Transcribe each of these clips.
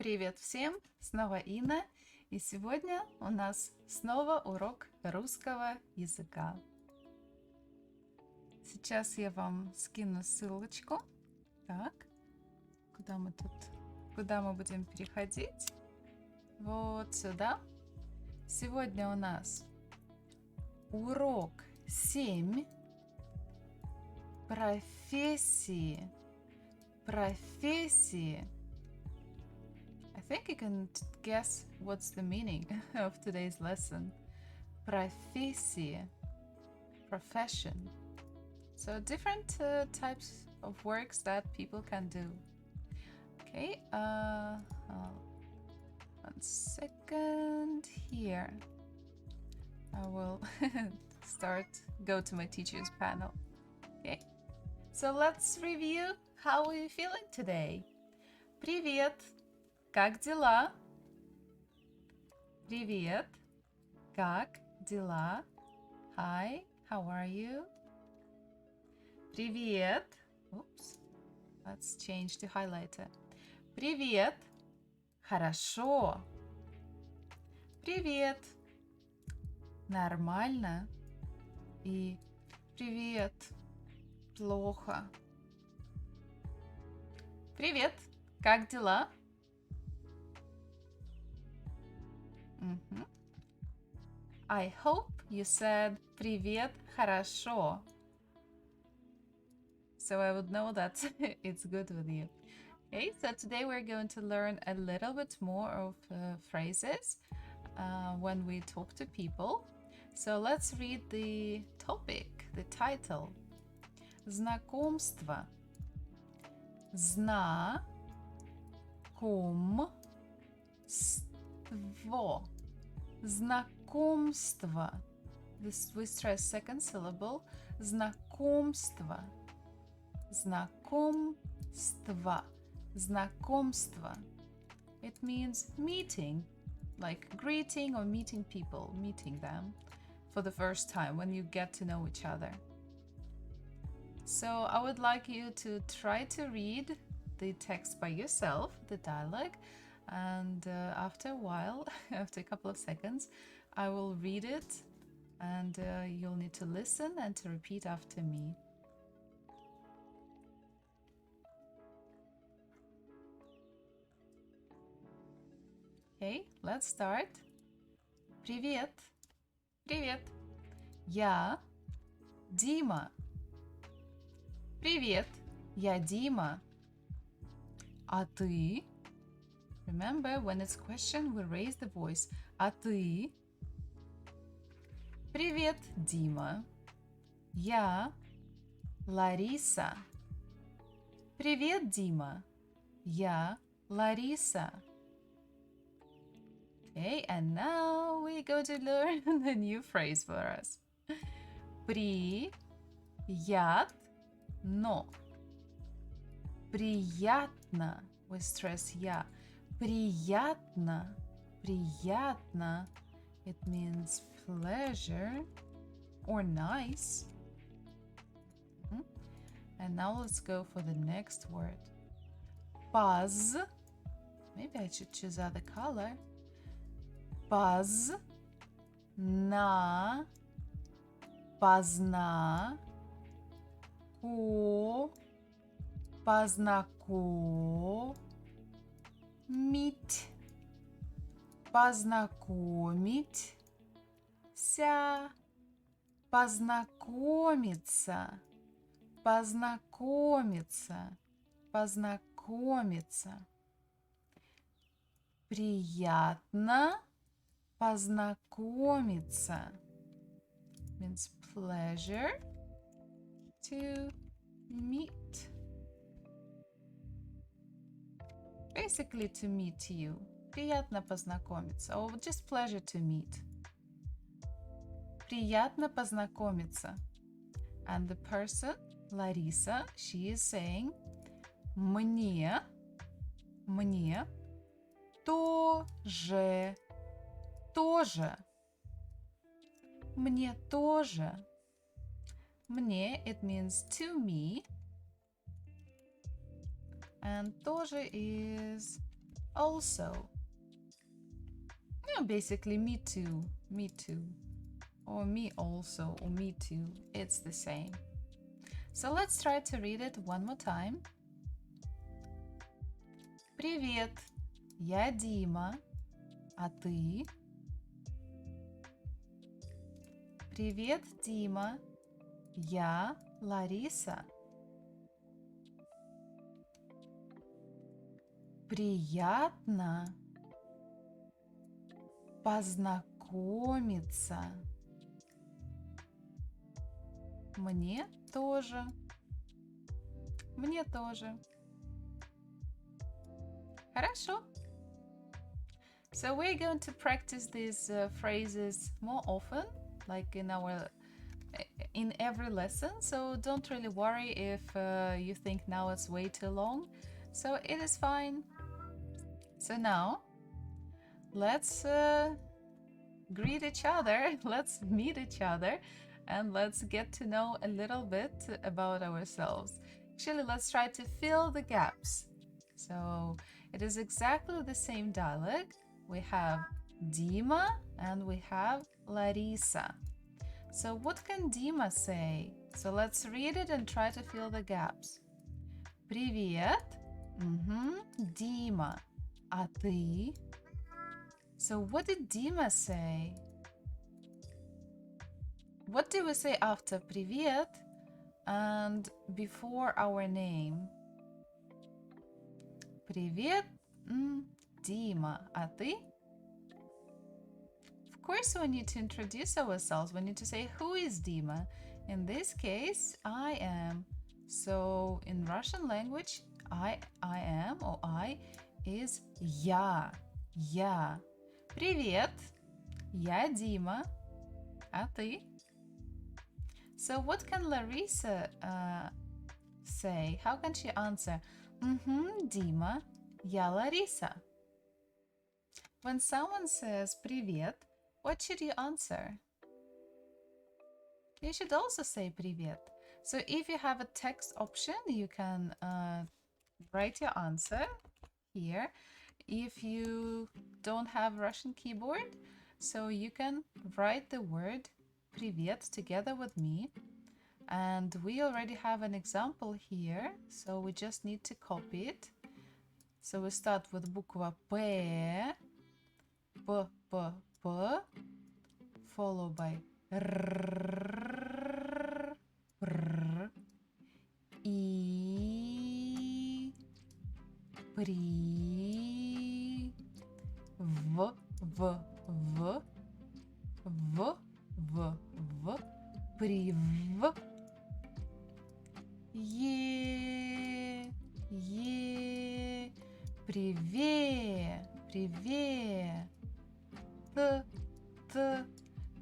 Привет всем! Снова Инна, и сегодня у нас снова урок русского языка. Сейчас я вам скину ссылочку. Так, куда мы будем переходить? Вот сюда. Сегодня у нас урок 7. Профессии. I think you can guess what's the meaning of today's lesson. Профессия, profession. So different types of works that people can do. Okay, 1 second here. I will go to my teacher's panel. Okay, so let's review how we're feeling today. Привет! Как дела? Привет. Как дела? Hi, how are you? Привет. Oops. Let's change the highlighter. Привет. Хорошо. Привет. Нормально. И привет. Плохо. Привет. Как дела? I hope you said привет, хорошо. So I would know that it's good with you. Okay, so today we're going to learn a little bit more of phrases when we talk to people. So let's read the topic, the title. Знакомство. Знакомство. Знакомство. We stress second syllable. Знакомство. Знакомство. Знакомство. It means meeting, like greeting or meeting people, meeting them for the first time when you get to know each other. So I would like you to try to read the text by yourself, the dialogue, and after a while, after a couple of seconds, I will read it and you'll need to listen and to repeat after me. Okay, let's start. Привет. Привет. Я Дима. Привет. Я Дима. А ты? Remember, when it's question, we raise the voice. А ты? Привет, Дима. Я Лариса. Привет, Дима. Я Лариса. Okay, and now we're going to learn a new phrase for us. Приятно. Приятно. We stress я. Приятно. Приятно. It means pleasure or nice. And now let's go for the next word. Buzz. Maybe I should choose other color. Buzz. На. Позна. Ко. Познакомить. Познакомить. Ся. Познакомиться. Познакомиться. Познакомиться. Приятно познакомиться. Means pleasure to meet. Basically to meet you. Приятно познакомиться. Or just pleasure to meet. Приятно познакомиться. And the person, Larisa, she is saying мне тоже. Мне тоже. Мне, it means to me. And тоже is Also. Yeah, basically, me too, me too. Or me also, or me too. It's the same. So let's try to read it one more time. Привет, я Дима, а ты? Привет, Дима, я Лариса. Приятно познакомиться. Мне тоже. Мне тоже. Хорошо. So we're going to practice these phrases more often, like in every lesson. So don't really worry if you think now it's way too long. So it is fine. So now let's greet each other, let's meet each other, and let's get to know a little bit about ourselves. Actually, let's try to fill the gaps. So it is exactly the same dialogue. We have Dima and we have Larisa. So what can Dima say? So let's read it and try to fill the gaps. Привет. Дима. А ты? So what did Dima say? What do we say after привет and before our name? Привет, Дима. А ты? Of course, we need to introduce ourselves. We need to say who is Dima. In this case, I am. So in Russian language, I am or I is я. Я. Привет. Я Дима. А ты? So what can Larissa say? How can she answer? Дима. Я Лариса. When someone says привет, what should you answer? You should also say привет. So if you have a text option, you can write your answer here. If you don't have Russian keyboard, so you can write the word привет together with me. And we already have an example here, so we just need to copy it. So we start with буква P, P, P, P, followed by R, R, I, при, V, V, V, V, V, V, прив, привет, привет,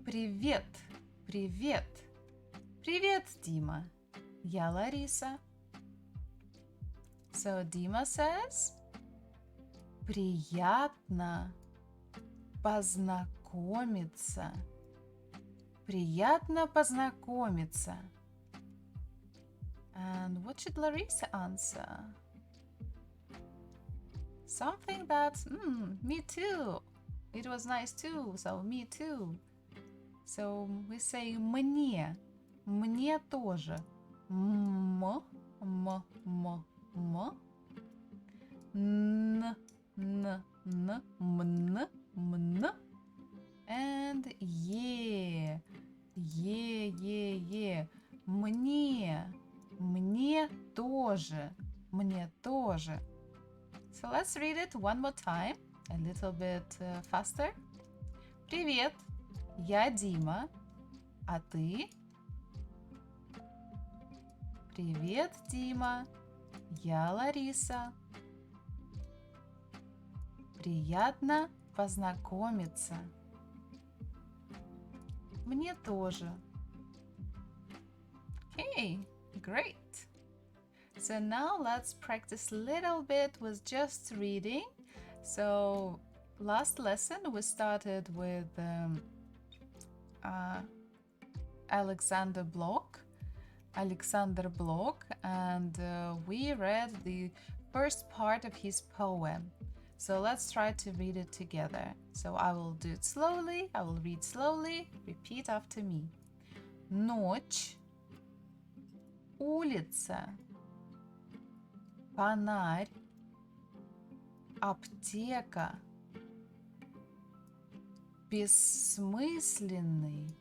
привет, привет, привет, Дима. Я Лариса. So Dima says, приятно познакомиться. Приятно познакомиться. And what should Larissa answer? Something that, me too. It was nice too, so me too. So we say мне, мне тоже. М. Н, мн. And е. Мне тоже. Мне тоже. So let's read it one more time, a little bit faster. Привет, я Дима, а ты? Привет, Дима, я Лариса. Приятно познакомиться. Мне тоже. Okay, great. So now let's practice a little bit with just reading. So last lesson we started with Alexander Blok, and we read the first part of his poem. So let's try to read it together. So I will do it slowly, I will read slowly, repeat after me. Ночь, улица, фонарь, аптека, бессмысленный,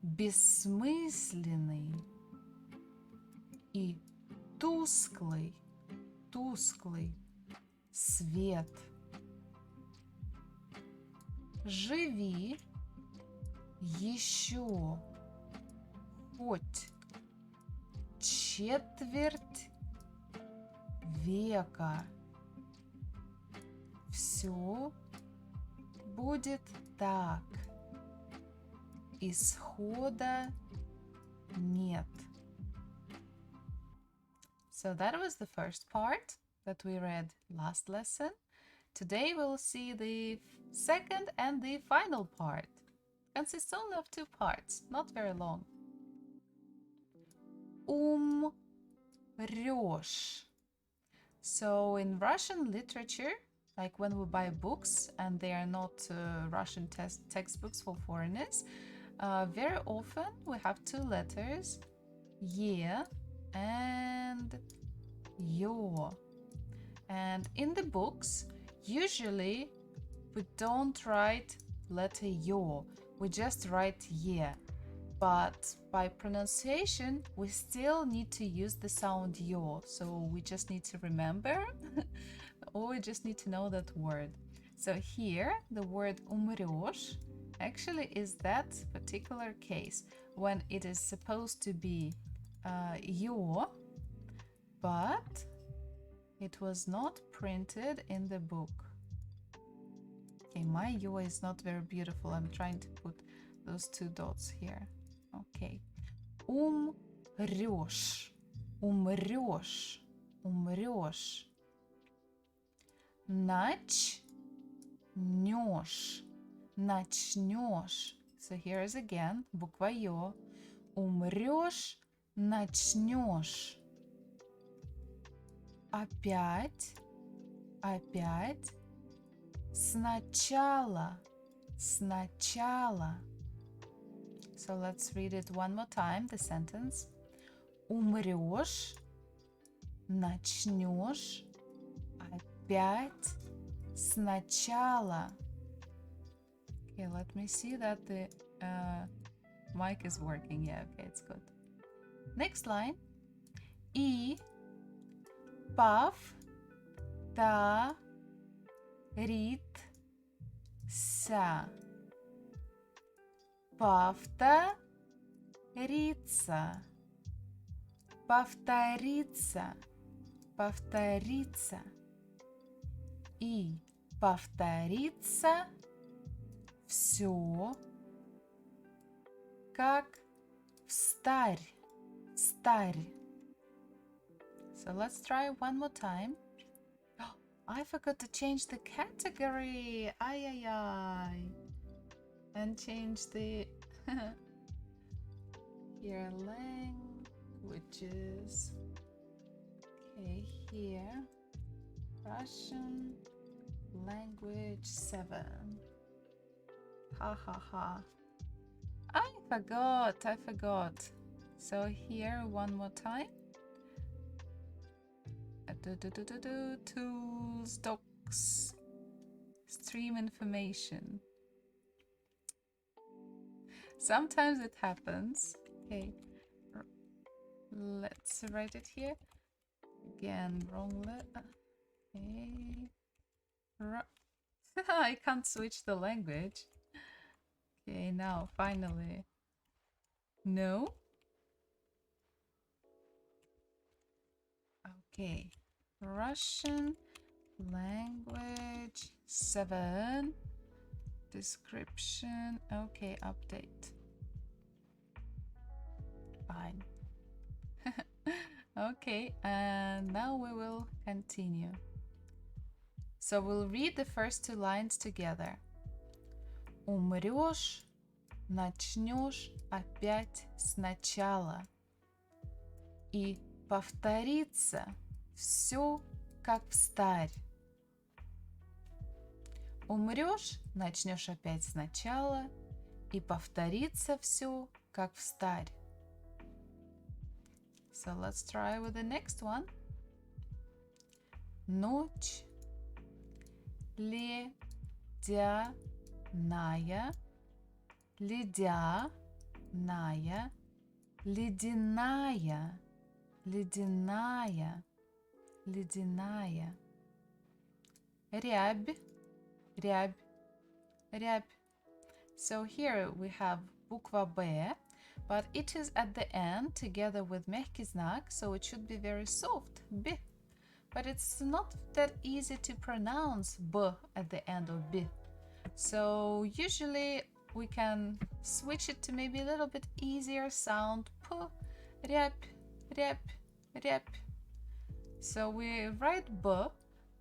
бессмысленный и тусклый, тусклый свет. Живи еще хоть четверть века. Все будет так. Исхода нет. So that was the first part that we read last lesson. Today we'll see the second and the final part. Consists only of 2 parts, not very long. Умрёшь. So in Russian literature, like when we buy books and they are not Russian textbooks for foreigners, very often we have 2 letters, ye and yo. And in the books, usually we don't write letter yo, we just write ye. But by pronunciation, we still need to use the sound yo. So we just need to remember, or we just need to know that word. So here, the word умрёшь actually is that particular case when it is supposed to be yo, but it was not printed in the book. Okay, my yo is not very beautiful. I'm trying to put those 2 dots here. Okay. Умрёшь. Умрёшь. Умрёшь. Начнёшь. Начнёшь. So here is again буква ё. Умрёшь. Начнёшь. Опять. Опять. Сначала. Сначала. So let's read it one more time, the sentence. Умрёшь, начнёшь, опять, сначала. Okay, let me see that the mic is working. Yeah, okay, it's good. Next line. И повторится. Повторится. Повторится. Повторится. И повторится все как встарь. Встарь. So let's try one more time. Oh, I forgot to change the category. Ay, ay, ay. And change the here languages. Okay, here Russian language 7. Ha ha ha. I forgot. So here one more time. Tools, docs, stream information. Sometimes it happens. Okay, let's write it here. Again, wrong letter. Okay. I can't switch the language. Okay, now finally. No. Okay. Russian language 7. Description. Okay, update. Fine. Okay, and now we will continue. So we'll read the first 2 lines together. Умрёшь, начнёшь опять сначала. И повторится все как встарь. Умрешь, начнешь опять сначала, и повторится все, как встарь. So let's try with the next one. Ночь ледяная, ледяная, ледяная, ледяная, ледяная. Рябь, рябь, рябь. So here we have буква Б, but it is at the end together with мягкий знак, so it should be very soft, B. But it's not that easy to pronounce B at the end of B. So usually we can switch it to maybe a little bit easier sound, P, рябь, рябь, рябь. So we write B,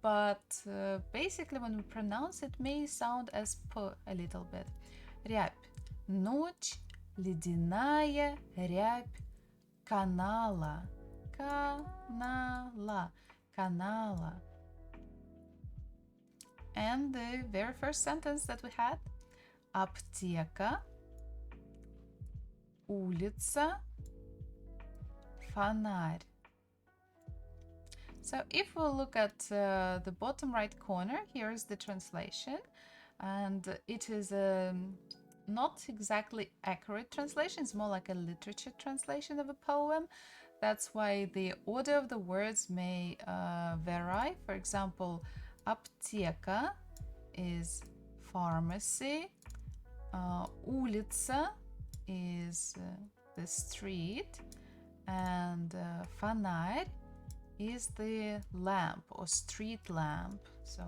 but basically when we pronounce it may sound as P a little bit. Рябь. Ночь, ледяная рябь канала. Канала. Канала. And the very first sentence that we had. Аптека. Улица. Фонарь. So if we look at the bottom right corner, here's the translation. And it is not exactly accurate translation. It's more like a literature translation of a poem. That's why the order of the words may vary. For example, аптека is pharmacy. Улица is the street. And фонарь is the lamp or street lamp. So,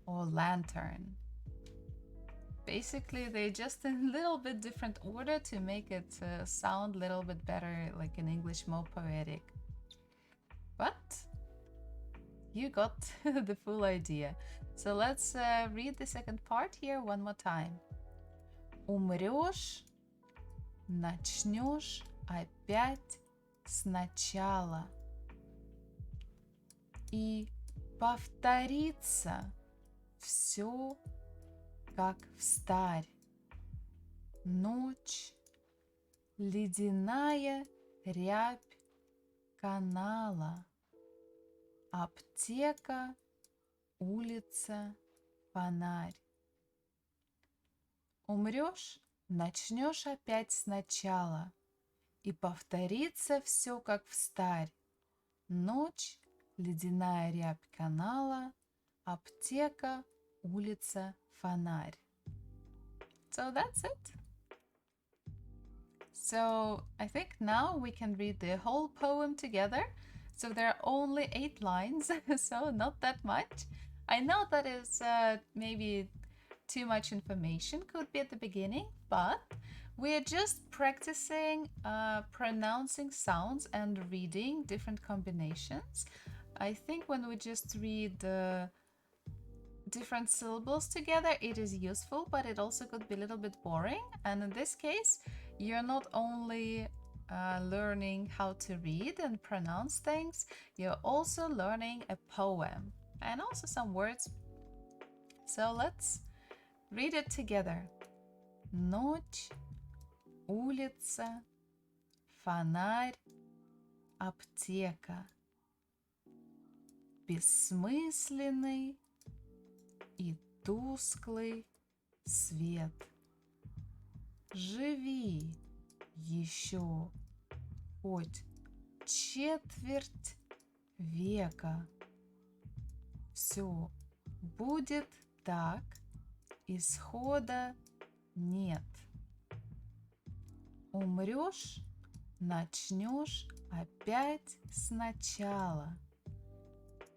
or lantern. Basically, they're just in a little bit different order to make it sound a little bit better, like in English, more poetic. But you got the full idea. So let's read the second part here one more time. Умрешь, начнешь опять сначала. И повторится все, как встарь. Ночь, ледяная рябь канала. Аптека, улица, фонарь. Умрешь, начнешь опять сначала. И повторится все, как встарь. Ночь, ледяная рябь канала, аптека, улица, фонарь. So that's it. So I think now we can read the whole poem together. So there are only 8 lines, so not that much. I know that is maybe too much information, could be at the beginning, but we are just practicing pronouncing sounds and reading different combinations. I think when we just read different syllables together, it is useful, but it also could be a little bit boring. And in this case, you're not only learning how to read and pronounce things, you're also learning a poem and also some words. So let's read it together. Ночь, улица, фонарь, аптека. Бессмысленный и тусклый свет. Живи еще хоть четверть века. Все будет так, исхода нет. Умрешь, начнешь опять сначала.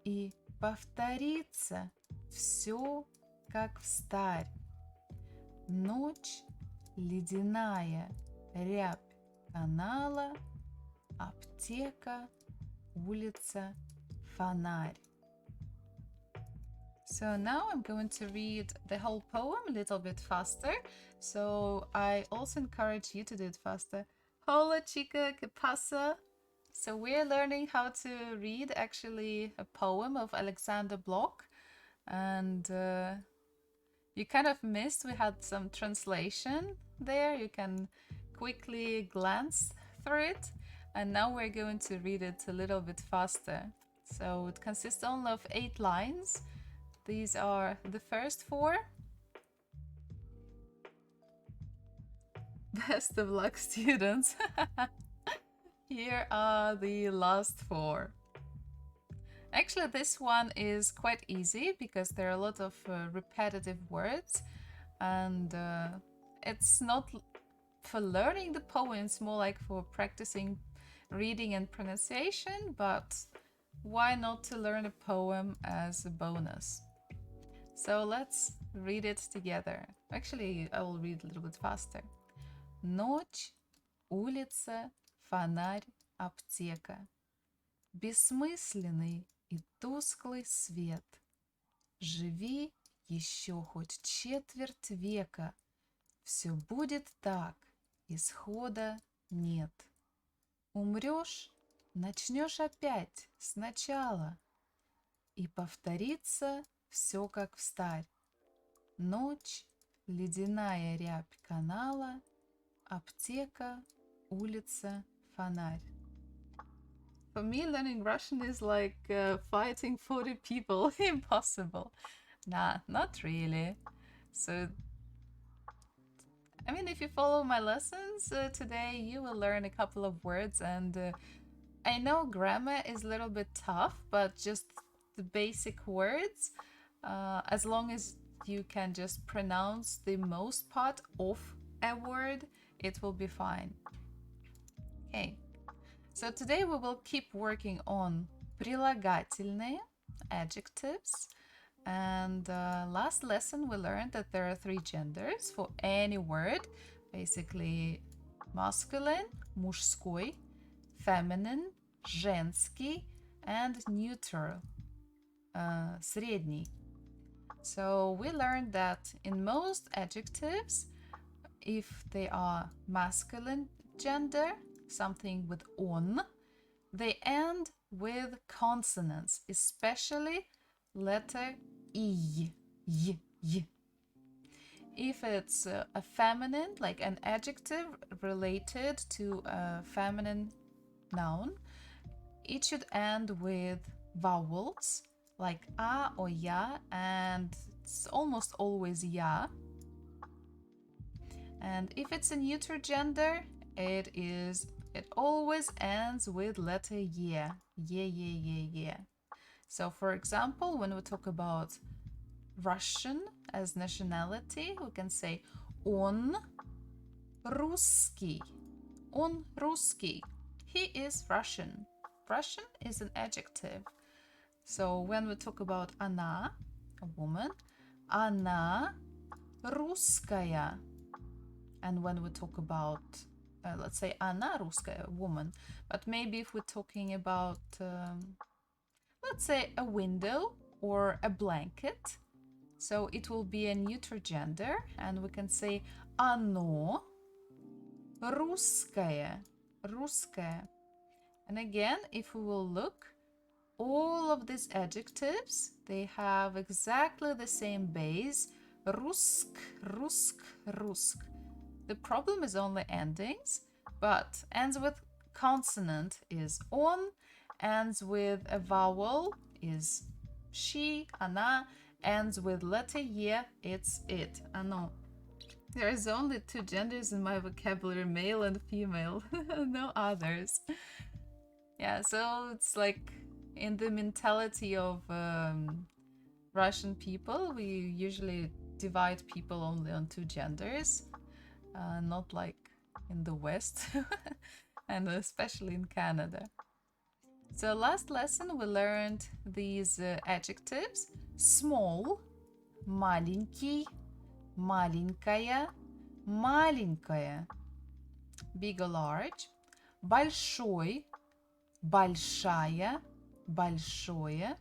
И повторится все, как встарь. Ночь, ледяная рябь канала, аптека, улица, фонарь. So now I'm going to read the whole poem a little bit faster. So I also encourage you to do it faster. Hola chica, ¿qué pasa? So we're learning how to read actually a poem of Alexander Bloch. And you kind of missed, we had some translation there. You can quickly glance through it. And now we're going to read it a little bit faster. So it consists only of 8 lines. These are the first 4. Best of luck, students. Here are the last 4. Actually, this one is quite easy because there are a lot of repetitive words, and it's not for learning the poem, it's more like for practicing reading and pronunciation, but why not to learn a poem as a bonus? So let's read it together. Actually, I will read a little bit faster. Ночь, улица, фонарь, аптека. Бессмысленный и тусклый свет. Живи еще хоть четверть века. Все будет так, исхода нет. Умрешь, начнешь опять сначала. И повторится все как встарь. Ночь, ледяная рябь канала, аптека, улица, фонарь. For me, learning Russian is like fighting 40 people. Impossible. Nah, not really. So, I mean, if you follow my lessons today, you will learn a couple of words. And I know grammar is a little bit tough, but just the basic words, as long as you can just pronounce the most part of a word, it will be fine. Okay. So today we will keep working on прилагательные, adjectives. And last lesson we learned that there are 3 genders for any word. Basically masculine, мужской, feminine, женский, and neutral, средний. So we learned that in most adjectives, if they are masculine gender, something with on, they end with consonants, especially letter y, y, y. If it's a feminine, like an adjective related to a feminine noun, it should end with vowels like a or ya, and it's almost always ya. And if it's a neuter gender, it always ends with letter ye. Ye. So for example, when we talk about Russian as nationality, we can say он русский. Он русский. He is Russian. Russian is an adjective. So when we talk about она, a woman, она русская. And when we talk about, let's say, она русская, woman, but maybe if we're talking about, let's say, a window or a blanket, so it will be a neuter gender, and we can say оно русское, русское. And again, if we will look, all of these adjectives, they have exactly the same base, русск, русск, русск. The problem is only endings, but ends with consonant is on, ends with a vowel is she, она, ends with letter ye, it's it, оно. There's only 2 genders in my vocabulary, male and female, no others. Yeah, so it's like in the mentality of Russian people, we usually divide people only on 2 genders. Not like in the West, and especially in Canada. So last lesson we learned these adjectives: small, маленький, маленькая, маленькая, big or large, большой, большая, большое,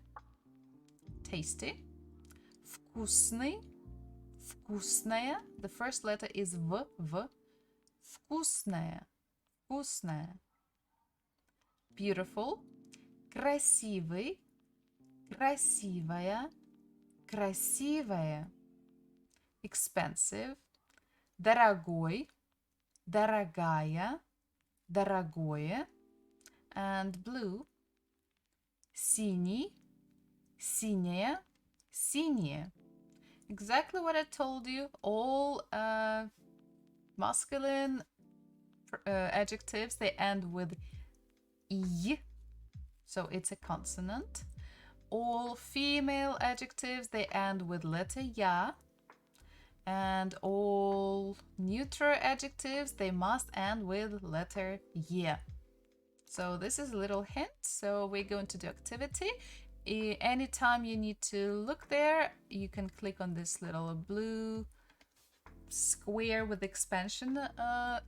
tasty, вкусный, вкусная. The first letter is v. Вкусная, вкусная. Beautiful. Красивый, красивая, красивая. expensive, дорогой, дорогая, дорогое, and blue, синий, синяя, синее. Exactly what I told you. All masculine adjectives, they end with I, so it's a consonant. All female adjectives, they end with letter ya. And all neutral adjectives, they must end with letter ye. So this is a little hint. So we're going to do activity. Anytime you need to look there, you can click on this little blue square with expansion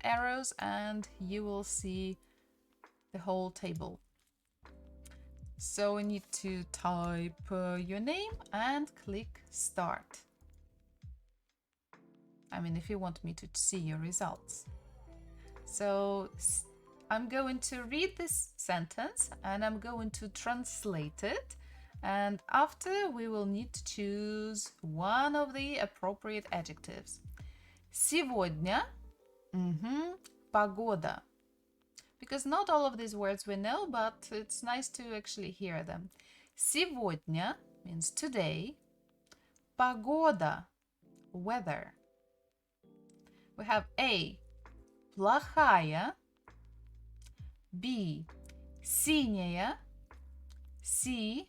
arrows and you will see the whole table. So we need to type your name and click start. I mean, if you want me to see your results. So I'm going to read this sentence and I'm going to translate it. And after, we will need to choose one of the appropriate adjectives. Сегодня, погода. Because not all of these words we know, but it's nice to actually hear them. Сегодня means today. Погода, weather. We have A, плохая. B, синяя. C,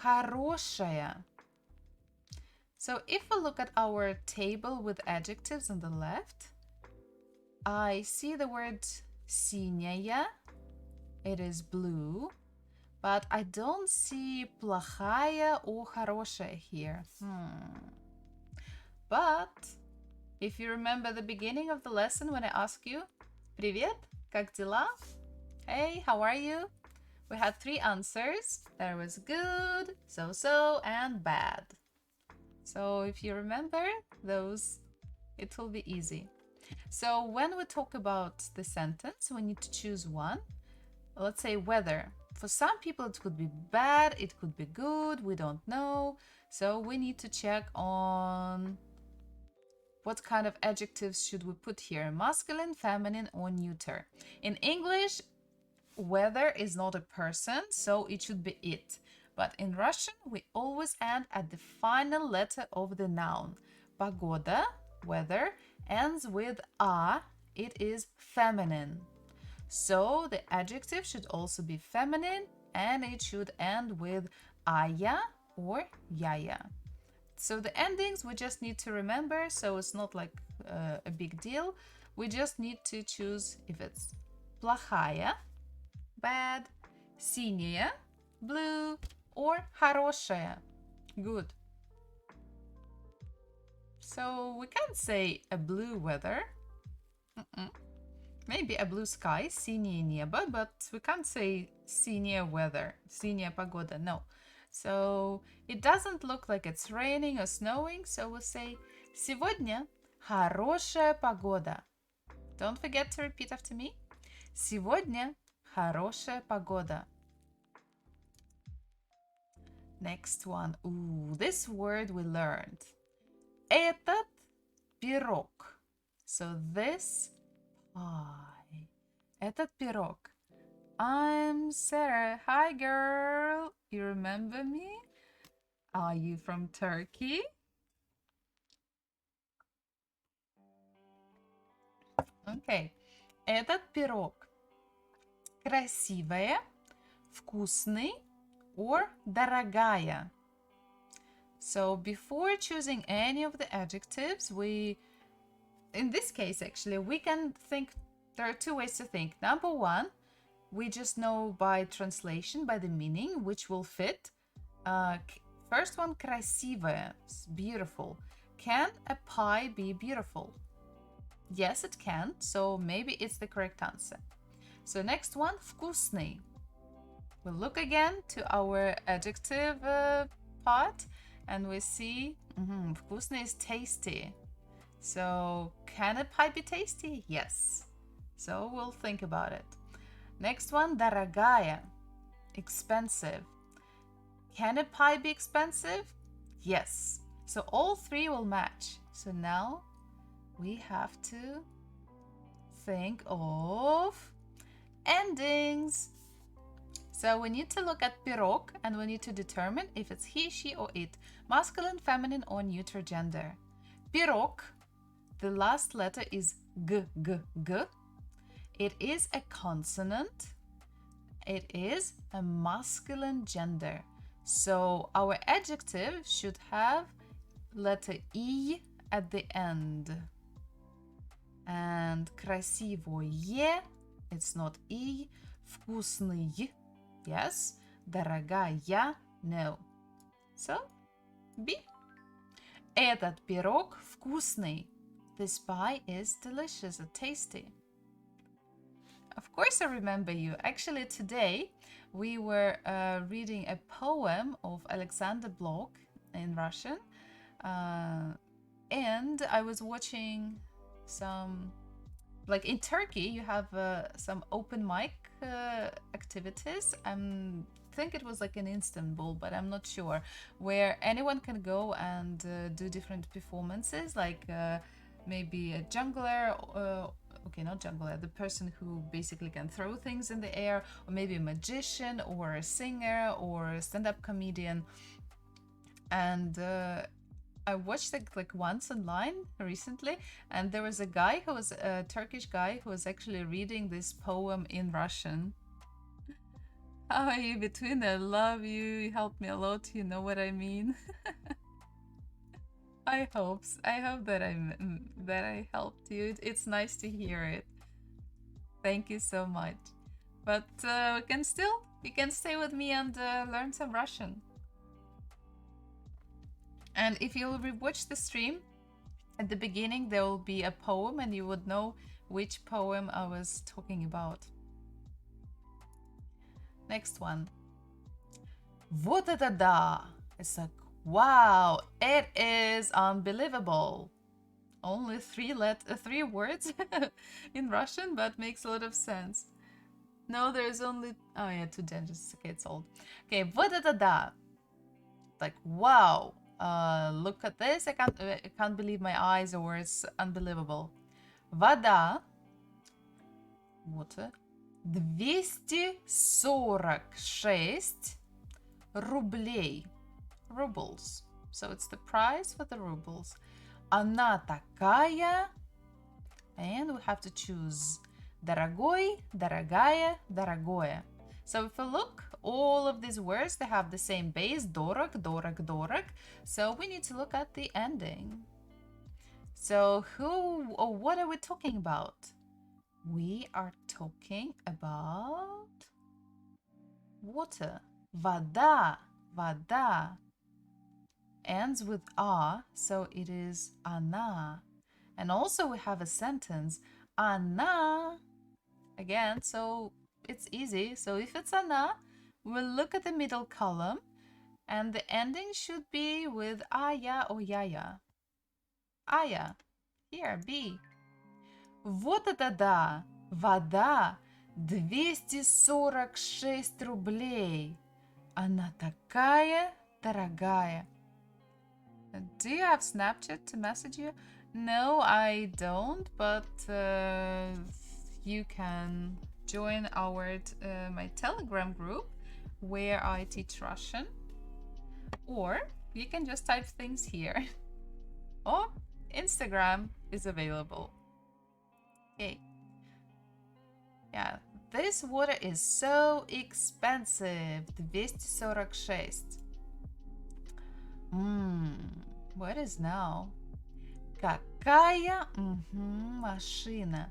хорошая. So if we look at our table with adjectives on the left, I see the word синяя. It is blue, but I don't see плохая or хорошая here. But if you remember the beginning of the lesson when I asked you, Привет, как дела? Hey, how are you? We had 3 answers. There was good, so-so, and bad. So if you remember those, it will be easy. So when we talk about the sentence, we need to choose one. Let's say weather. For some people, it could be bad, it could be good, we don't know. So we need to check on what kind of adjectives should we put here, masculine, feminine, or neuter. In English, weather is not a person, so it should be it. But in Russian, we always end at the final letter of the noun. Погода, weather, ends with a, it is feminine. So the adjective should also be feminine and it should end with aya or yaya. So the endings we just need to remember, so it's not like a big deal. We just need to choose if it's плохая, bad, синяя, blue, or хорошая, good. So we can't say a blue weather. Maybe a blue sky, синее небо, but we can't say синяя weather, синяя погода, no. So it doesn't look like it's raining or snowing, so we'll say сегодня хорошая погода. Don't forget to repeat after me. Сегодня хорошая погода. Next one. Ooh, this word we learned. Этот пирог. So this pie. Этот пирог. I'm Sarah. Hi, girl. You remember me? Are you from Turkey? Okay. Этот пирог. Красивая, вкусный, or дорогая. So before choosing any of the adjectives, in this case actually, we can think, there are 2 ways to think. Number 1, we just know by translation, by the meaning, which will fit. First one, красивая, beautiful. Can a pie be beautiful? Yes, it can, so maybe it's the correct answer. So next one, вкусный. We'll look again to our adjective part and we see вкусный is tasty. So can a pie be tasty? Yes. So we'll think about it. Next one, дорогая, expensive. Can a pie be expensive? Yes. So all three will match. So now we have to think of endings. So we need to look at pirog and we need to determine if it's he, she, or it, masculine, feminine, or neuter gender. Pirog, the last letter is g, g, g. It is a consonant. It is a masculine gender. So our adjective should have letter E at the end. And красивое, it's not E. Вкусный, yes. Дорогая, no. So, B. Этот пирог вкусный. This pie is delicious and tasty. Of course I remember you. Actually today we were reading a poem of Alexander Blok in Russian. And I was watching some, like in Turkey you have some open mic activities. I think it was like in Istanbul, but I'm not sure, where anyone can go and do different performances, like maybe a jungler, okay, not jungler, the person who basically can throw things in the air, or maybe a magician or a singer or a stand-up comedian. And I watched it like once online recently, and there was a guy who was a Turkish guy who was actually reading this poem in Russian. How are you, Between? I love you. You helped me a lot. You know what I mean. I hope that I helped you. It's nice to hear it. Thank you so much. But you can stay with me and learn some Russian. And if you'll rewatch the stream, at the beginning there will be a poem and you would know which poem I was talking about. Next one. Вот это да! It's like, wow, it is unbelievable. Only three words in Russian, but makes a lot of sense. No, there's only, oh yeah, two genders. Okay, it's old. Okay, вот это да! Like, wow. Look at this. I can't believe my eyes, or it's unbelievable. Вода. Water. 246 рублей. Rubles. So it's the price for the rubles. Она такая. And we have to choose дорогой, дорогая, дорогое. So if we look, all of these words, they have the same base, дорог, дорог, дорог. So we need to look at the ending. So who or what are we talking about? We are talking about water. Вода, вода. Ends with a, so it is она. And also we have a sentence, она. Again, so it's easy. So if it's она, we'll look at the middle column, and the ending should be with ая or яя. Ая. Here, B. Вот это да! Вода 246 рублей. Она такая дорогая. Do you have Snapchat to message you? No, I don't, but you can join my Telegram group where I teach Russian, or you can just type things here. Or Instagram is available. Okay. Yeah, this water is so expensive. 246. What is now? Какая машина?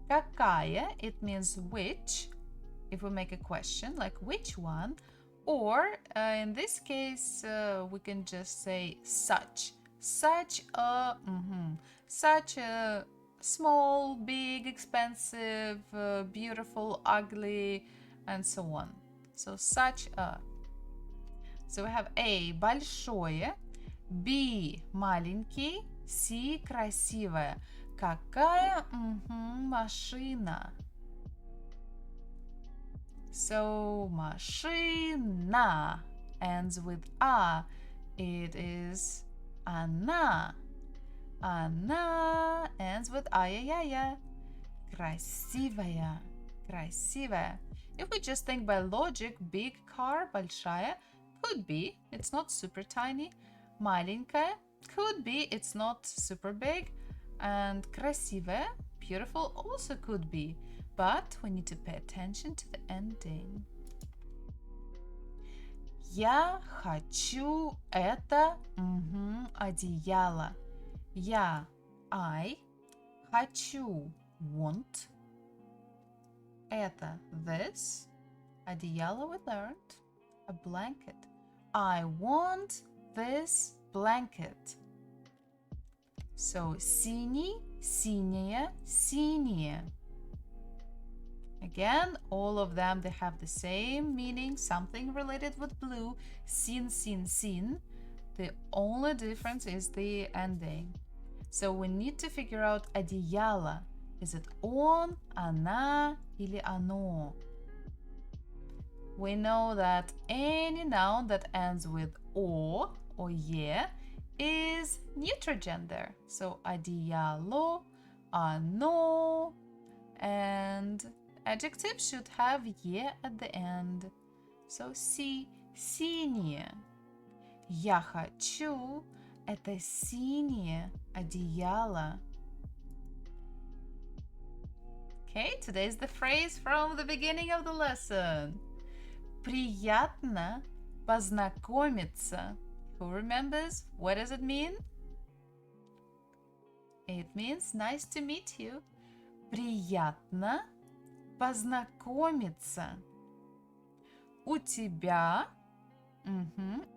Какая, it means which, if we make a question, like which one, or in this case, we can just say such. Such a small, big, expensive, beautiful, ugly, and so on. So such a. So we have A большое, B маленький, C красивая. Какая машина? So машина ends with a. It is Она. Она ends with ая-я-я. Красивая. Красивая. If we just think by logic, big car, большая, could be, it's not super tiny. Маленькая, could be, it's not super big. And красивая, beautiful, also could be. But we need to pay attention to the ending. Я хочу это одеяло. Я, I, хочу, want. Это, this. Одеяло we learned. A blanket. I want this blanket. So, синий, синяя, синее. Again, all of them, they have the same meaning, something related with blue. Син, син, син. The only difference is the ending. So we need to figure out одеяло. Is it он, она или оно? We know that any noun that ends with о or е is neutral gender. So одеяло, оно, and adjective should have е at the end. So синее. Я хочу это синее одеяло. Okay, today's the phrase from the beginning of the lesson. Приятно познакомиться. Who remembers? What does it mean? It means nice to meet you. Приятно познакомиться. У тебя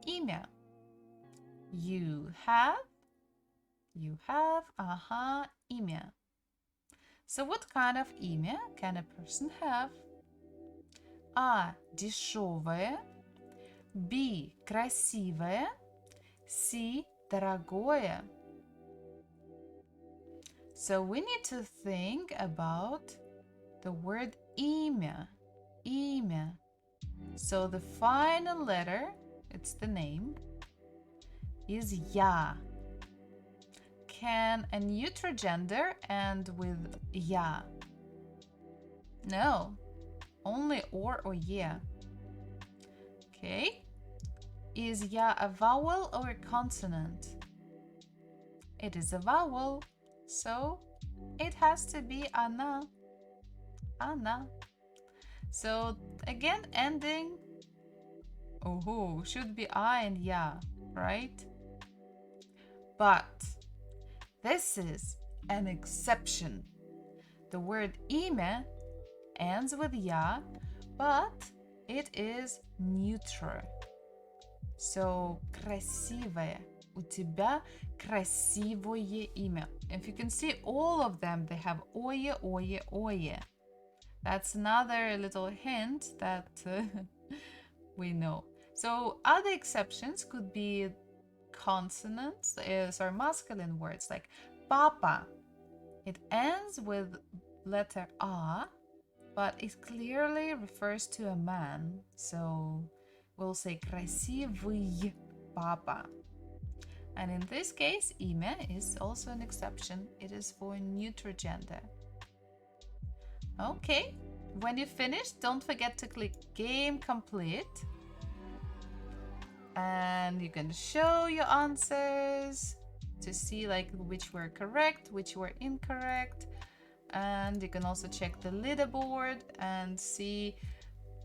имя. You have, имя. So what kind of имя can a person have? А, дешевое. Б, красивое. С, дорогое. So we need to think about the word имя. Имя. So the final letter, it's the name, is я. Can a neutral gender end with я? No, only or yeah. Okay. Is я a vowel or a consonant? It is a vowel, so it has to be она. Она. So again, ending should be I and ya, right? But this is an exception. The word имя ends with ya, but it is neutral. So красивое. У тебя красивое имя. If you can see, all of them, they have ое, ое, ое. That's another little hint that we know. So other exceptions could be consonants, or masculine words like papa. It ends with letter A, but it clearly refers to a man. So we'll say красивый папа. And in this case, имя is also an exception. It is for neutral gender. Okay, when you finish, don't forget to click Game Complete. And you can show your answers to see like which were correct, which were incorrect. And you can also check the leaderboard and see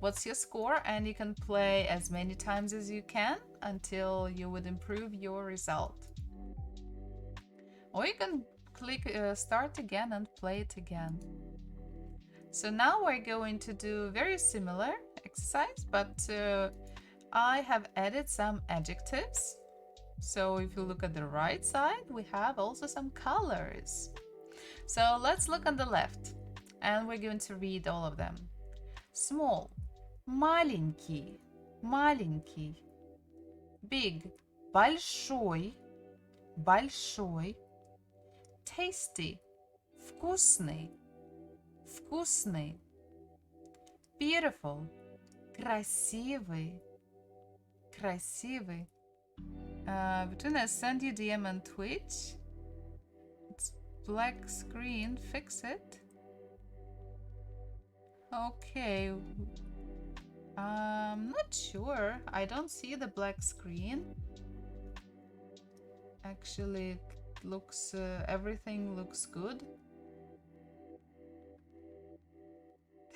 what's your score, and you can play as many times as you can until you would improve your result. Or you can click start again and play it again. So now we're going to do very similar exercise, but I have added some adjectives. So if you look at the right side, we have also some colors. So let's look on the left, and we're going to read all of them. Small, маленький, маленький. Big, большой, большой. Tasty, вкусный, вкусный. Beautiful, красивый, красивый. Between I send you DM on Twitch. It's black screen. Fix it. Okay. Not sure. I don't see the black screen. Actually, it looks everything looks good.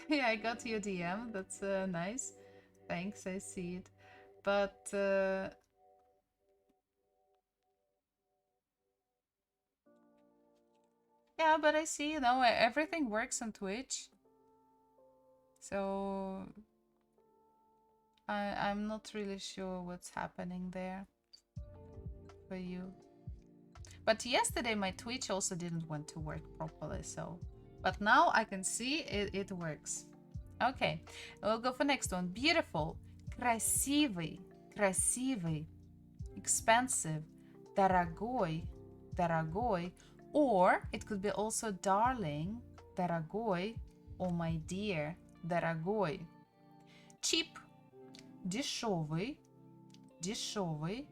Yeah, I got your DM. That's nice. Thanks, I see it. But yeah, but I see, everything works on Twitch. So I'm not really sure what's happening there for you. But yesterday my Twitch also didn't want to work properly, so. But now I can see it works. Okay, we'll go for next one. Beautiful, красивый, красивый, expensive, дорогой, дорогой, or it could be also darling, дорогой, or my dear, дорогой. Cheap, дешевый, дешевый.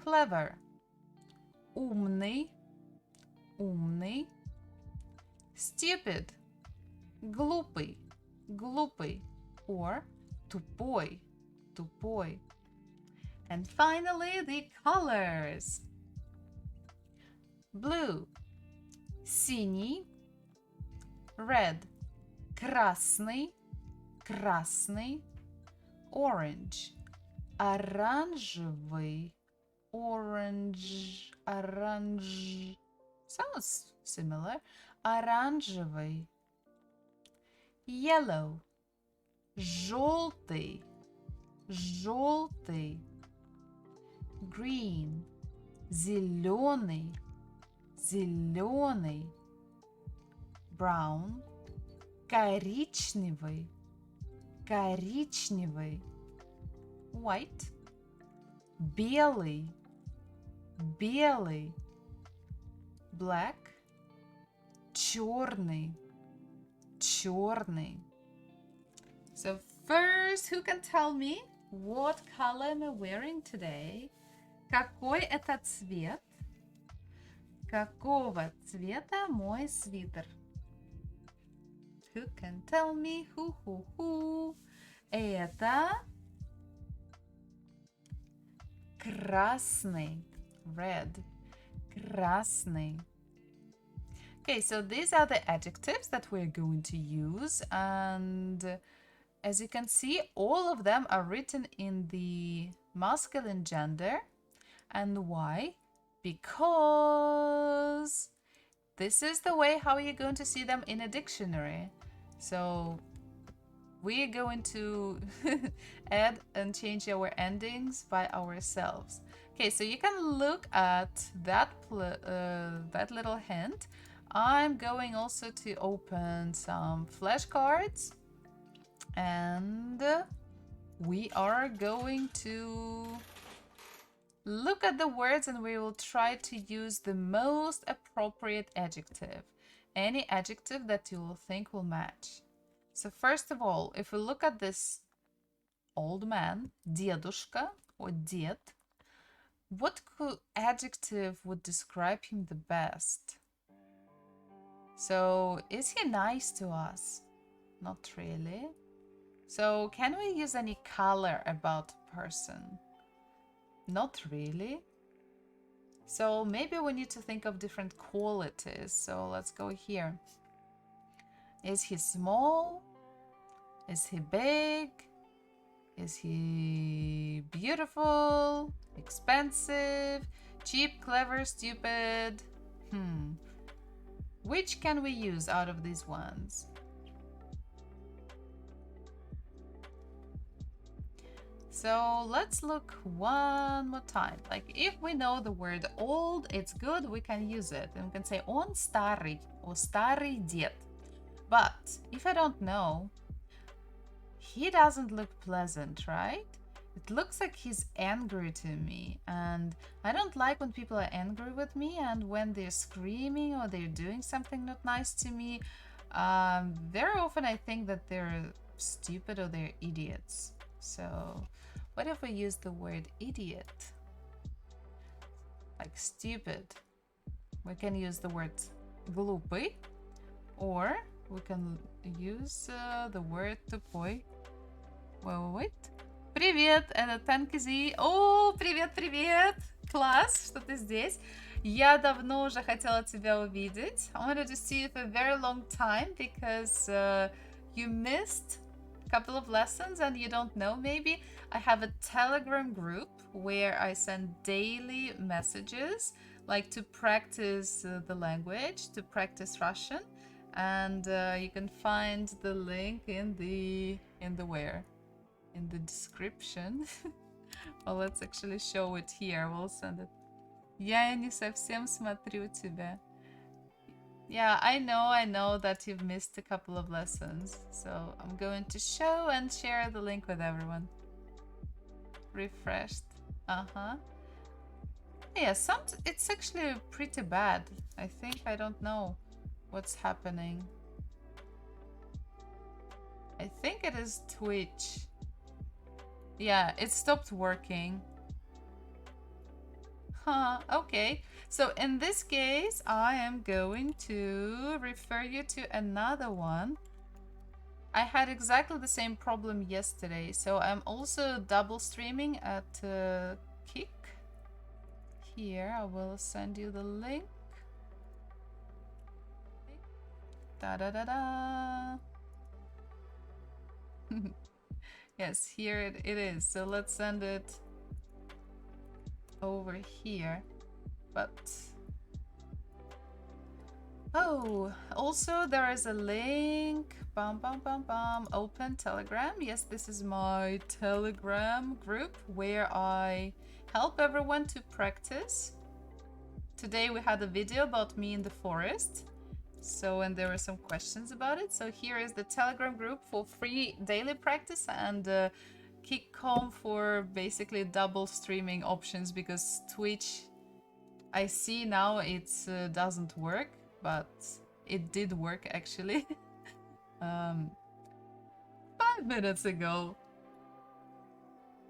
Clever, умный, умный. Stupid, глупый, глупый. Or тупой, тупой. And finally, the colors. Blue, синий. Red, красный, красный. Orange, оранжевый. Orange, orange. Sounds similar. Оранжевый. Yellow, желтый, желтый. Green, зеленый, зеленый. Brown, коричневый, коричневый. White, белый, белый. Black, черный, черный. So first, who can tell me what color am I wearing today? Какой это цвет? Какого цвета мой свитер? Who can tell me? Who? Это красный. Red. Красный. Okay, so these are the adjectives that we're going to use, and as you can see, all of them are written in the masculine gender. And why? Because this is the way how you're going to see them in a dictionary. So we're going to add and change our endings by ourselves. Okay, so you can look at that little hint. I'm going also to open some flashcards, and we are going to look at the words, and we will try to use the most appropriate adjective. Any adjective that you will think will match. So first of all, if we look at this old man, дедушка or дед, what adjective would describe him the best? So is he nice to us? Not really. So can we use any color about a person? Not really. So maybe we need to think of different qualities. So let's go here. Is he small? Is he big? Is he beautiful? Expensive? Cheap, clever, stupid? Which can we use out of these ones? So let's look one more time. Like if we know the word old, it's good, we can use it. And we can say он старый or старый дед. But if I don't know, he doesn't look pleasant, right? It looks like he's angry to me, and I don't like when people are angry with me, and when they're screaming or they're doing something not nice to me. Very often I think that they're stupid or they're idiots. So what if we use the word idiot? like stupid. We can use the word глупый, or we can use the word тупой. Wait. Привет, это Танкизи. О, привет! Класс, что ты здесь. Я давно уже хотела тебя увидеть. I wanted to see you for a very long time because you missed a couple of lessons and you don't know maybe. I have a Telegram group where I send daily messages like to practice the language, to practice Russian. And you can find the link in the where? In the description. Well, let's actually show it here. We'll send it. Я не совсем смотрю тебя. Yeah, I know that you've missed a couple of lessons. So I'm going to show and share the link with everyone. Refreshed. Uh-huh. Yeah, it's actually pretty bad. I think I don't know what's happening. I think it is Twitch. Yeah, it stopped working. Huh, okay. So in this case, I am going to refer you to another one. I had exactly the same problem yesterday. So I'm also double streaming at Kick. Here, I will send you the link. Da-da-da-da. Yes, here it is. So let's send it over here. But oh, also there is a link. Bum bum bum bum. Open Telegram. Yes, this is my Telegram group where I help everyone to practice. Today we had a video about me in the forest. So, and there were some questions about it. So here is the Telegram group for free daily practice and Kick home for basically double streaming options because Twitch, I see now it doesn't work, but it did work actually 5 minutes ago.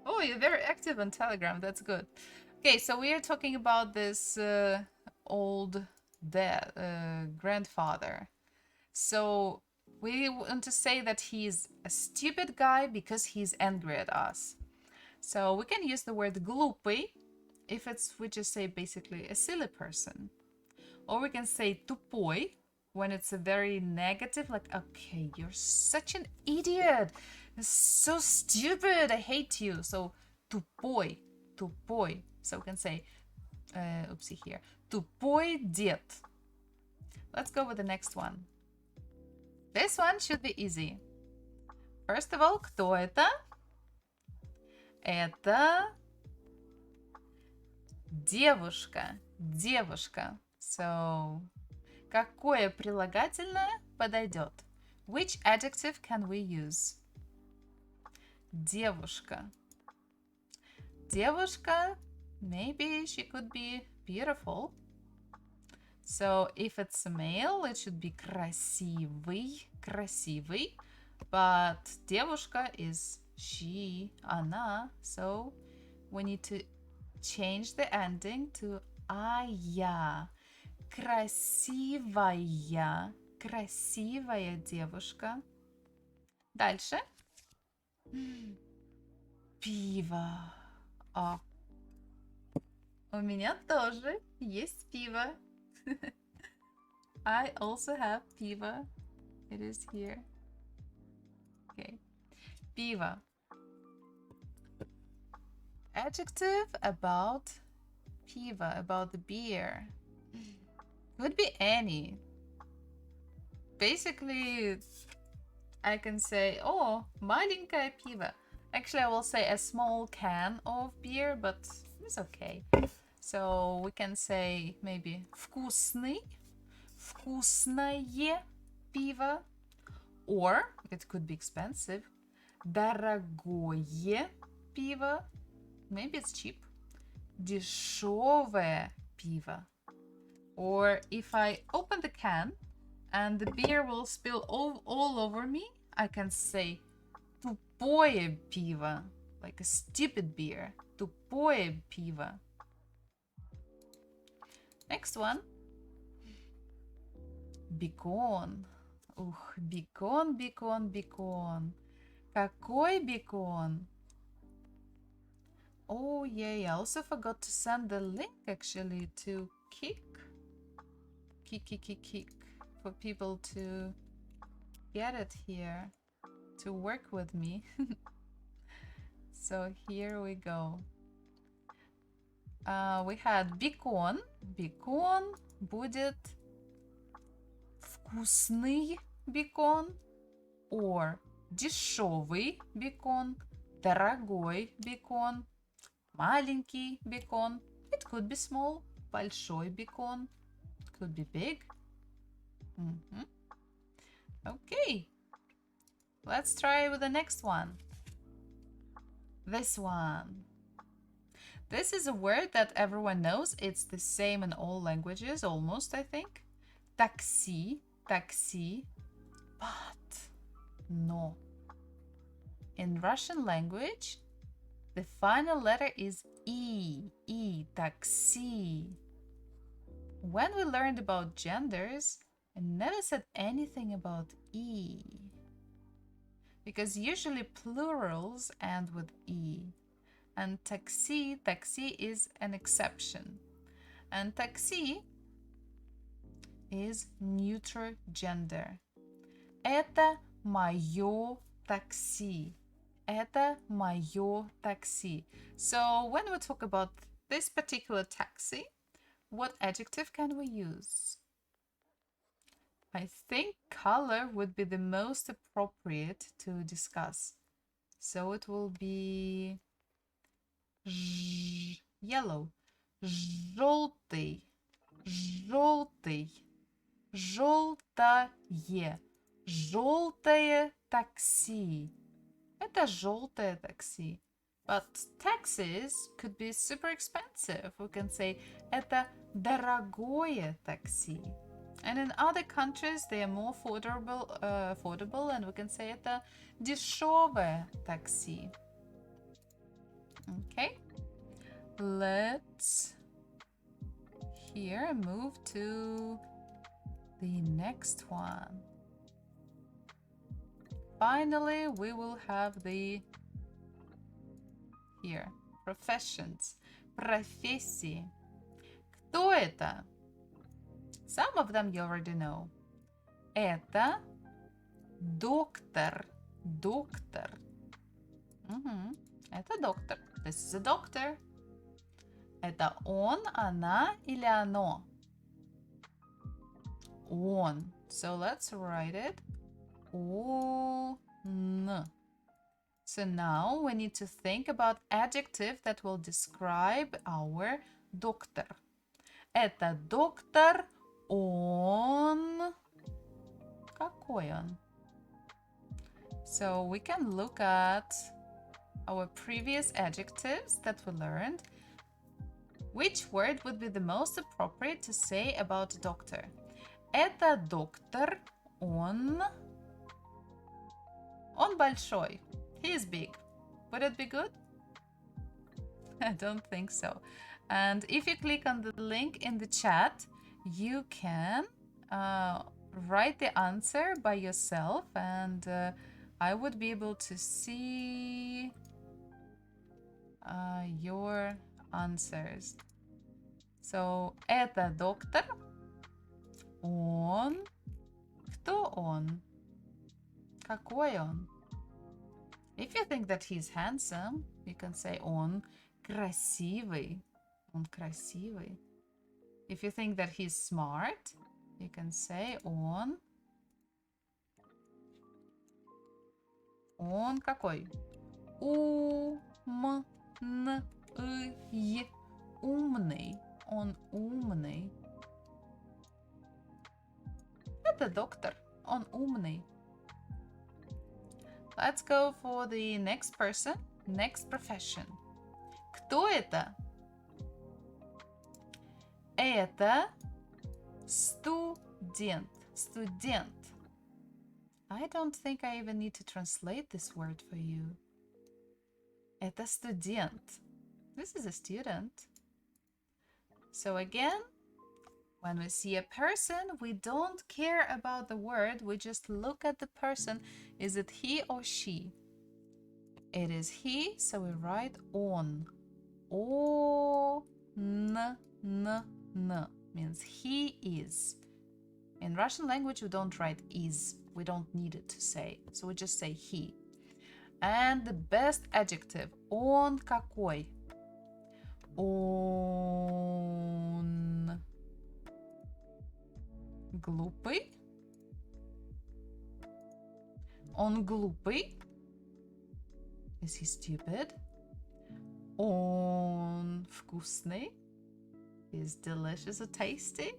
Oh, you're very active on Telegram. That's good. Okay, so we are talking about this old grandfather. So we want to say that he's a stupid guy because he's angry at us. So we can use the word глупый if we just say basically a silly person. Or we can say тупой when it's a very negative, like, okay, you're such an idiot. You're so stupid. I hate you. So тупой. So we can say, oopsie here, тупой дед. Let's go with the next one. This one should be easy. First of all, кто это? Это девушка. So, какое прилагательное подойдет? Which adjective can we use? Девушка. Девушка, maybe she could be beautiful. So if it's a male, it should be красивый. But девушка is she, она. So we need to change the ending to ая. Красивая девушка. Дальше. Пиво. О. У меня тоже есть пиво. I also have пиво. It is here. Okay. Пиво. Adjective about пиво, about the beer. Could be any. Basically, I can say, oh, маленькое пиво. Actually, I will say a small can of beer, but it's okay. So we can say maybe вкусное пиво. Or it could be expensive. Дорогое пиво. Maybe it's cheap. Дешевое пиво. Or if I open the can and the beer will spill all over me, I can say тупое пиво. Like a stupid beer. Тупое пиво. Next one. Бекон. Ух, бекон, бекон, бекон. Какой бекон? Oh, yeah, I also forgot to send the link actually to Kik. Kik. For people to get it here, to work with me. So here we go. We had бекон. Бекон будет вкусный бекон, or дешевый бекон, дорогой бекон, маленький бекон. It could be small. Большой бекон. Could be big. Okay. Let's try with the next one. This one. This is a word that everyone knows. It's the same in all languages, almost, I think. Taxi, taxi. But no. In Russian language, the final letter is E, taxi. When we learned about genders, I never said anything about E. Because usually plurals end with E. And taxi is an exception. And taxi is neuter gender. Это моё такси. Это моё такси. So when we talk about this particular taxi, what adjective can we use? I think color would be the most appropriate to discuss. So it will be yellow. Желтый. Желтый. Желтое. Желтое такси. Это желтое такси. But taxis could be super expensive. We can say это дорогое такси. And in other countries they are more affordable, and we can say это дешевое такси. Okay, let's here move to the next one. Finally, we will have the here professions. Профессии. Кто это? Some of them you already know. Это доктор. Доктор. Это доктор. This is a doctor. Это он, она или оно? Он. So let's write it. Он. So now we need to think about adjective that will describe our doctor. Это доктор. Он. Какой он? So we can look at our previous adjectives that we learned. Which word would be the most appropriate to say about doctor? Это доктор. Он большой. He is big. Would it be good? I don't think so. And if you click on the link in the chat, you can write the answer by yourself, and I would be able to see your answers. So, это доктор. Он. Кто он? Какой он? If you think that he's handsome, you can say он красивый. Он красивый. If you think that he's smart, you can say он какой? Умный. Умный. Он умный. Это доктор. Он умный. Let's go for the next person, next profession. Кто это? Это студент. Студент. I don't think I even need to translate this word for you. Это студент. This is a student. So again, When we see a person, we don't care about the word, we just look at the person. Is it he or she? It is he, so we write on. O, n, means he is. In Russian language, we don't write is. We don't need it to say. So we just say he. And the best adjective, он какой? Он глупый? Он глупый? Is he stupid? Он вкусный? Is delicious or tasty?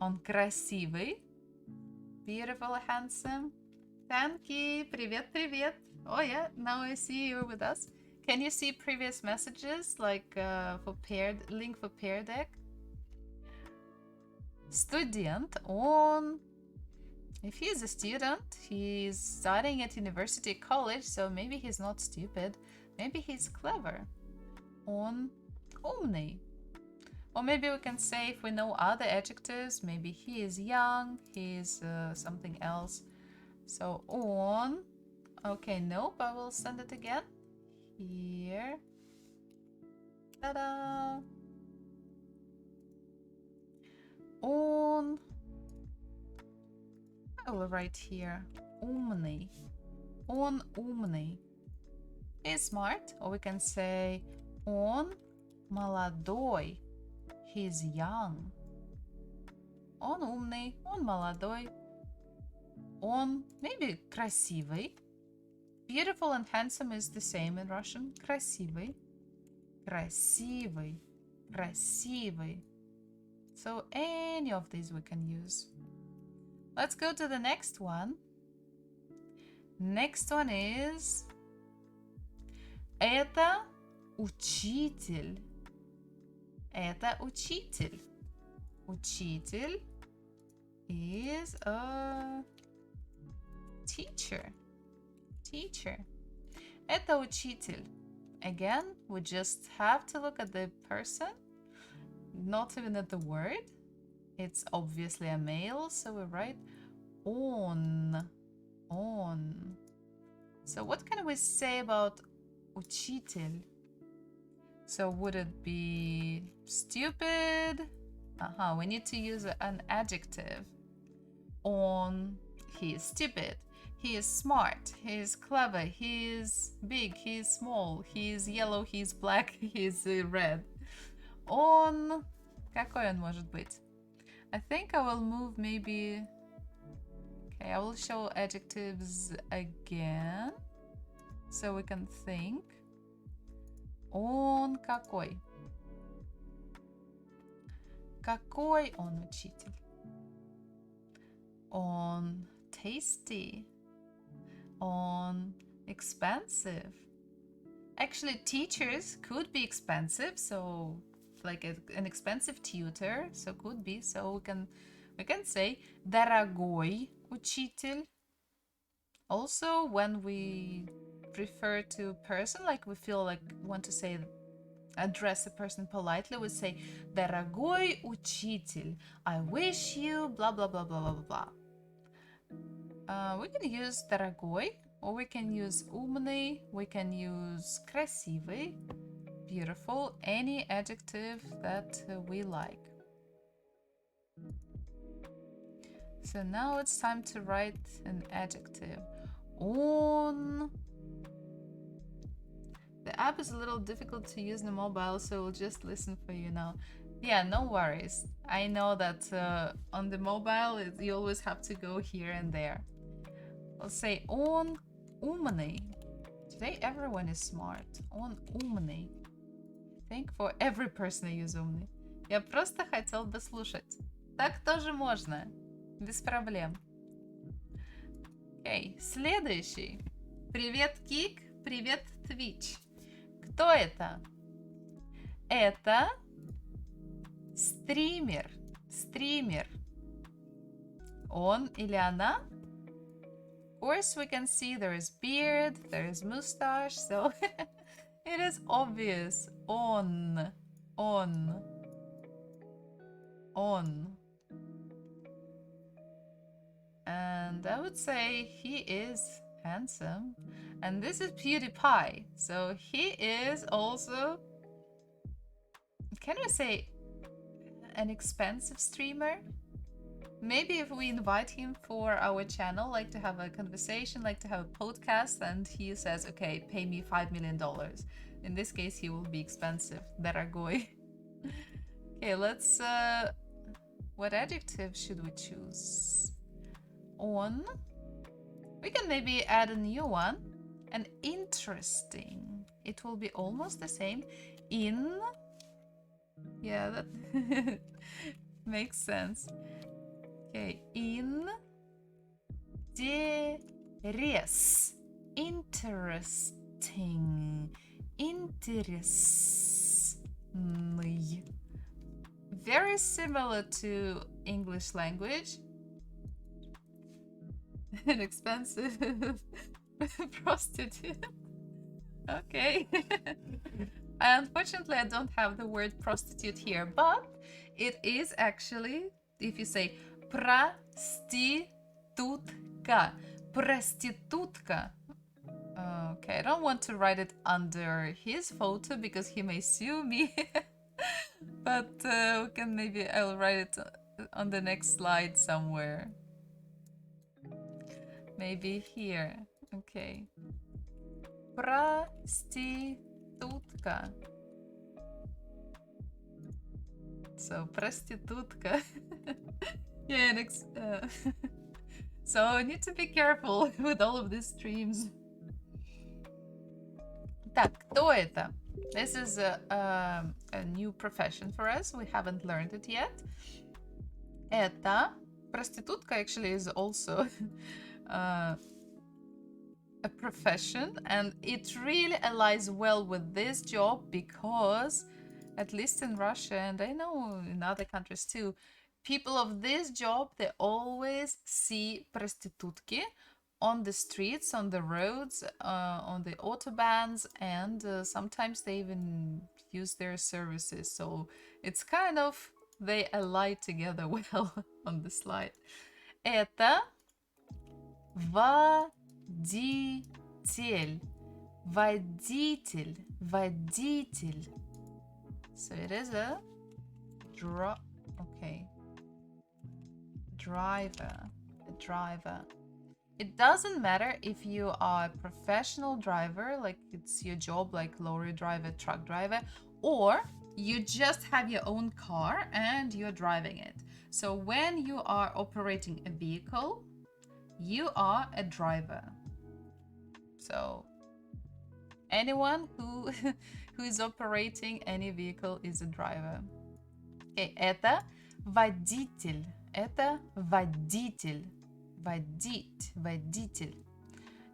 Он красивый? Beautiful, handsome? Thank you. Привет, привет. Oh yeah, now I see you with us. Can you see previous messages like for paired link for pair deck? Student, он. If he is a student, he's studying at university college, so maybe he's not stupid. Maybe he's clever. Он умный. Or maybe we can say, if we know other adjectives, maybe he is young, he is something else. So on. Okay, nope, I will send it again. Here. Ta-da! On. I will write here. Умный. Он умный. He's smart. Or we can say он молодой. He's young. Он умный. Он молодой. Он maybe красивый. Beautiful and handsome is the same in Russian. Красивый. Красивый. Красивый. So any of these we can use. Let's go to the next one. Next one is это учитель. Это учитель. Учитель is a teacher. Teacher. Это учитель. Again, we just have to look at the person, not even at the word. It's obviously a male, so we write on. On. So what can we say about учитель? So would it be stupid? We need to use an adjective. On. He is stupid. He is smart. He is clever. He is big. He is small. He is yellow. He is black. He is red. Он. Какой он может быть? I think I will move maybe. Okay, I will show adjectives again, so we can think. Он какой? Какой он учитель? Он tasty. On expensive. Actually, teachers could be expensive, so like an expensive tutor, so could be. So we can say дорогой учитель. Also, when we refer to a person, like we feel like we want to say address a person politely, we say дорогой учитель. I wish you blah blah blah blah blah blah. We can use дорогой, or we can use умный, we can use красивый, beautiful, any adjective that we like. So now it's time to write an adjective. Он. The app is a little difficult to use in the mobile, so we'll just listen for you now. Yeah, no worries. I know that on the mobile, you always have to go here and there. We'll say он умный. Today everyone is smart. Он умный. I think for every person I use умный. Я просто хотел бы слушать. Так тоже можно. Без проблем. Окей, следующий. Привет, Кик. Привет, Twitch. Кто это? Это стример. Стример. Он или она? Of course, we can see there is beard, there is mustache, so it is obvious. On. On. And I would say he is handsome. And this is PewDiePie. So he is also, can we say, an expensive streamer? Maybe if we invite him for our channel, like to have a conversation, like to have a podcast, and he says, okay, pay me $5 million. In this case, he will be expensive. Дорогой. Okay, let's... what adjective should we choose? On. We can maybe add a new one. And interesting. It will be almost the same. In. Yeah, that makes sense. Okay, interес. Interesting. Интересный. Very similar to English language. An expensive prostitute. Okay. Unfortunately, I don't have the word prostitute here, but it is actually, if you say проститутка. Проститутка. Okay, I don't want to write it under his photo because he may sue me. But we can maybe, I'll write it on the next slide somewhere. Maybe here. Okay. Проститутка. So, проститутка. Yeah, so I need to be careful with all of these streams. Так, кто это? This is a new profession for us. We haven't learned it yet. Это проститутка actually is also a profession, and it really aligns well with this job because, at least in Russia, and I know in other countries too, people of this job, they always see проститутки on the streets, on the roads, on the autobahns, and sometimes they even use their services. So it's kind of, they align together well on the slide. Это водитель. Водитель. Водитель. So it is a okay. Driver. A driver. It doesn't matter if you are a professional driver, like it's your job, like lorry driver, truck driver, or you just have your own car and you're driving it. So when you are operating a vehicle, you are a driver. So anyone who is operating any vehicle is a driver. Okay, это водитель. Это водитель. Водитель.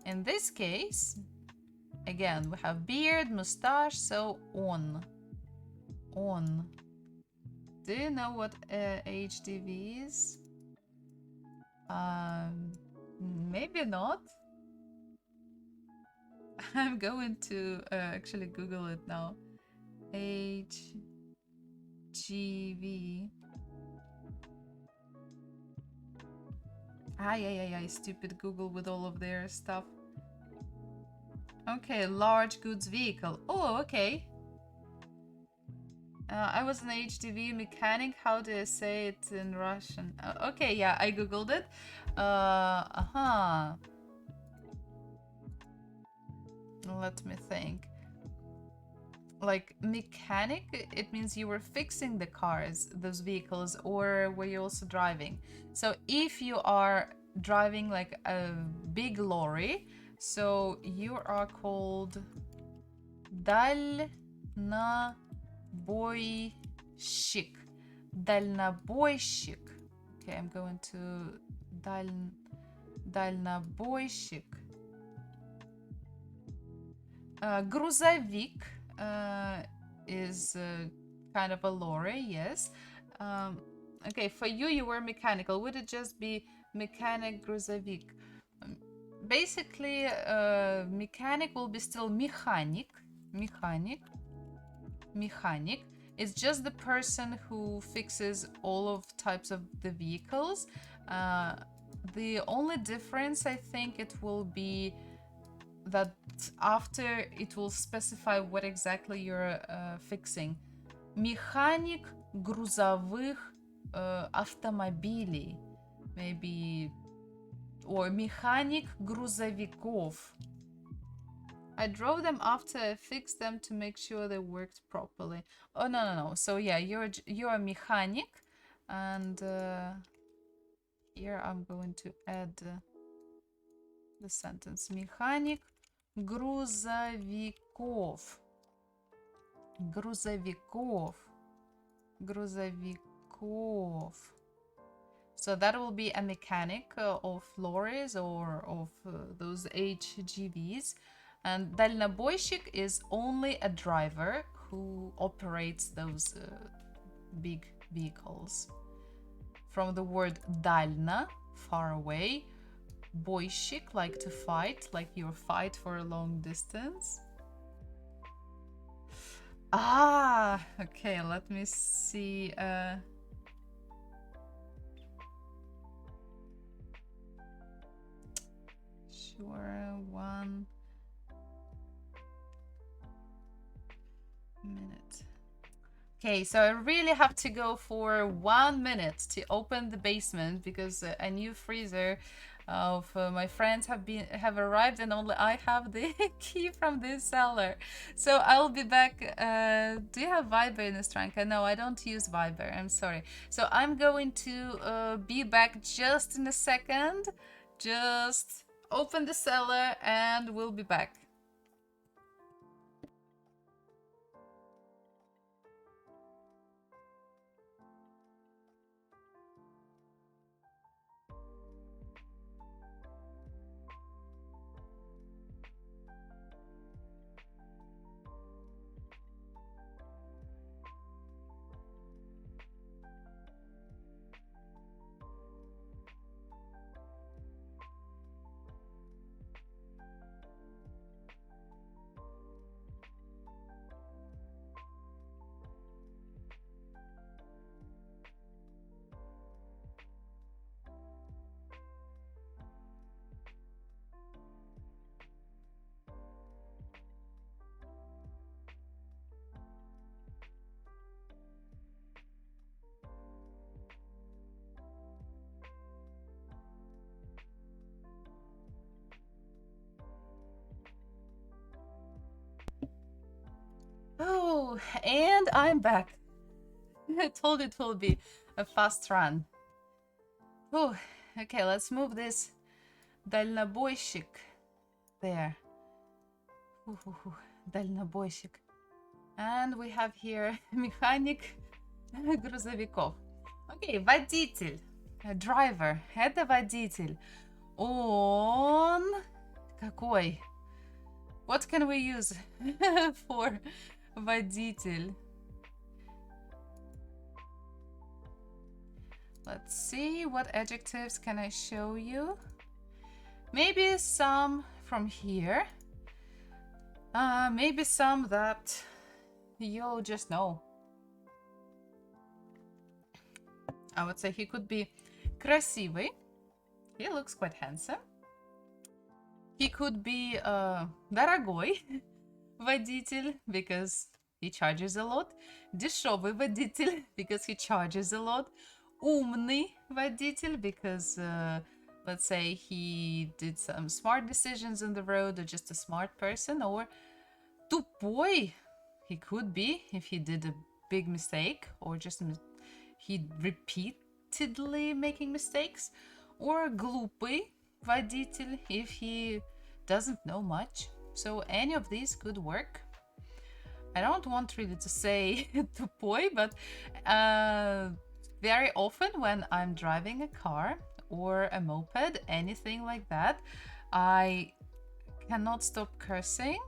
In this case, again, we have beard, mustache, so on. On. Do you know what HDV is? Maybe not. I'm going to actually Google it now. HGV. Yeah, stupid Google with all of their stuff. Okay, large goods vehicle. Oh, okay. I was an HDV mechanic. How do I say it in Russian? Okay, yeah, I Googled it. Let me think. Like mechanic, it means you were fixing the cars, those vehicles, or were you also driving? So if you are driving like a big lorry, so you are called дальнобойщик. Дальнобойщик. Okay, I'm going to дальнобойщик. Грузовик is kind of a lorry, yes. Okay, for you, you were mechanical. Would it just be mechanic, грузовик? Basically, mechanic will be still mechanic. Mechanic. It's just the person who fixes all of types of the vehicles. The only difference, I think, it will be that after it will specify what exactly you're fixing. Механик грузовых автомобилей, maybe, or механик грузовиков. I drove them after I fixed them to make sure they worked properly. Oh, no. So yeah, you're a mechanic, and here I'm going to add the sentence. Механик грузовиков. Грузовиков. Грузовиков. So that will be a mechanic of lorries or of those HGVs. And дальнобойщик is only a driver who operates those big vehicles. From the word дально, far away, бойщик, like to fight, like you fight for a long distance. Ah, okay, let me see. Sure, 1 minute. Okay, so I really have to go for 1 minute to open the basement because a new freezer of my friends have arrived and only I have the key from this cellar. So I'll be back. Do you have Viber in Stranka? No, I don't use Viber. I'm sorry. So I'm going to be back just in a second. Just open the cellar and we'll be back. Oh, and I'm back. I told it will be a fast run. Oh, okay, let's move this дальнобойщик there. Дальнобойщик. And we have here механик грузовиков. Okay, водитель. Driver. Это водитель. Он... Какой? What can we use for водитель? Let's see, what adjectives can I show you? Maybe some from here. Maybe some that you'll just know. I would say he could be красивый. He looks quite handsome. He could be дорогой водитель because he charges a lot. Дешевый водитель because he charges a lot. Умный водитель because let's say he did some smart decisions on the road or just a smart person. Or тупой, he could be if he did a big mistake or just he repeatedly making mistakes. Or глупый водитель if he doesn't know much. So any of these could work. I don't want really to say тупой, but very often when I'm driving a car or a moped, anything like that, I cannot stop cursing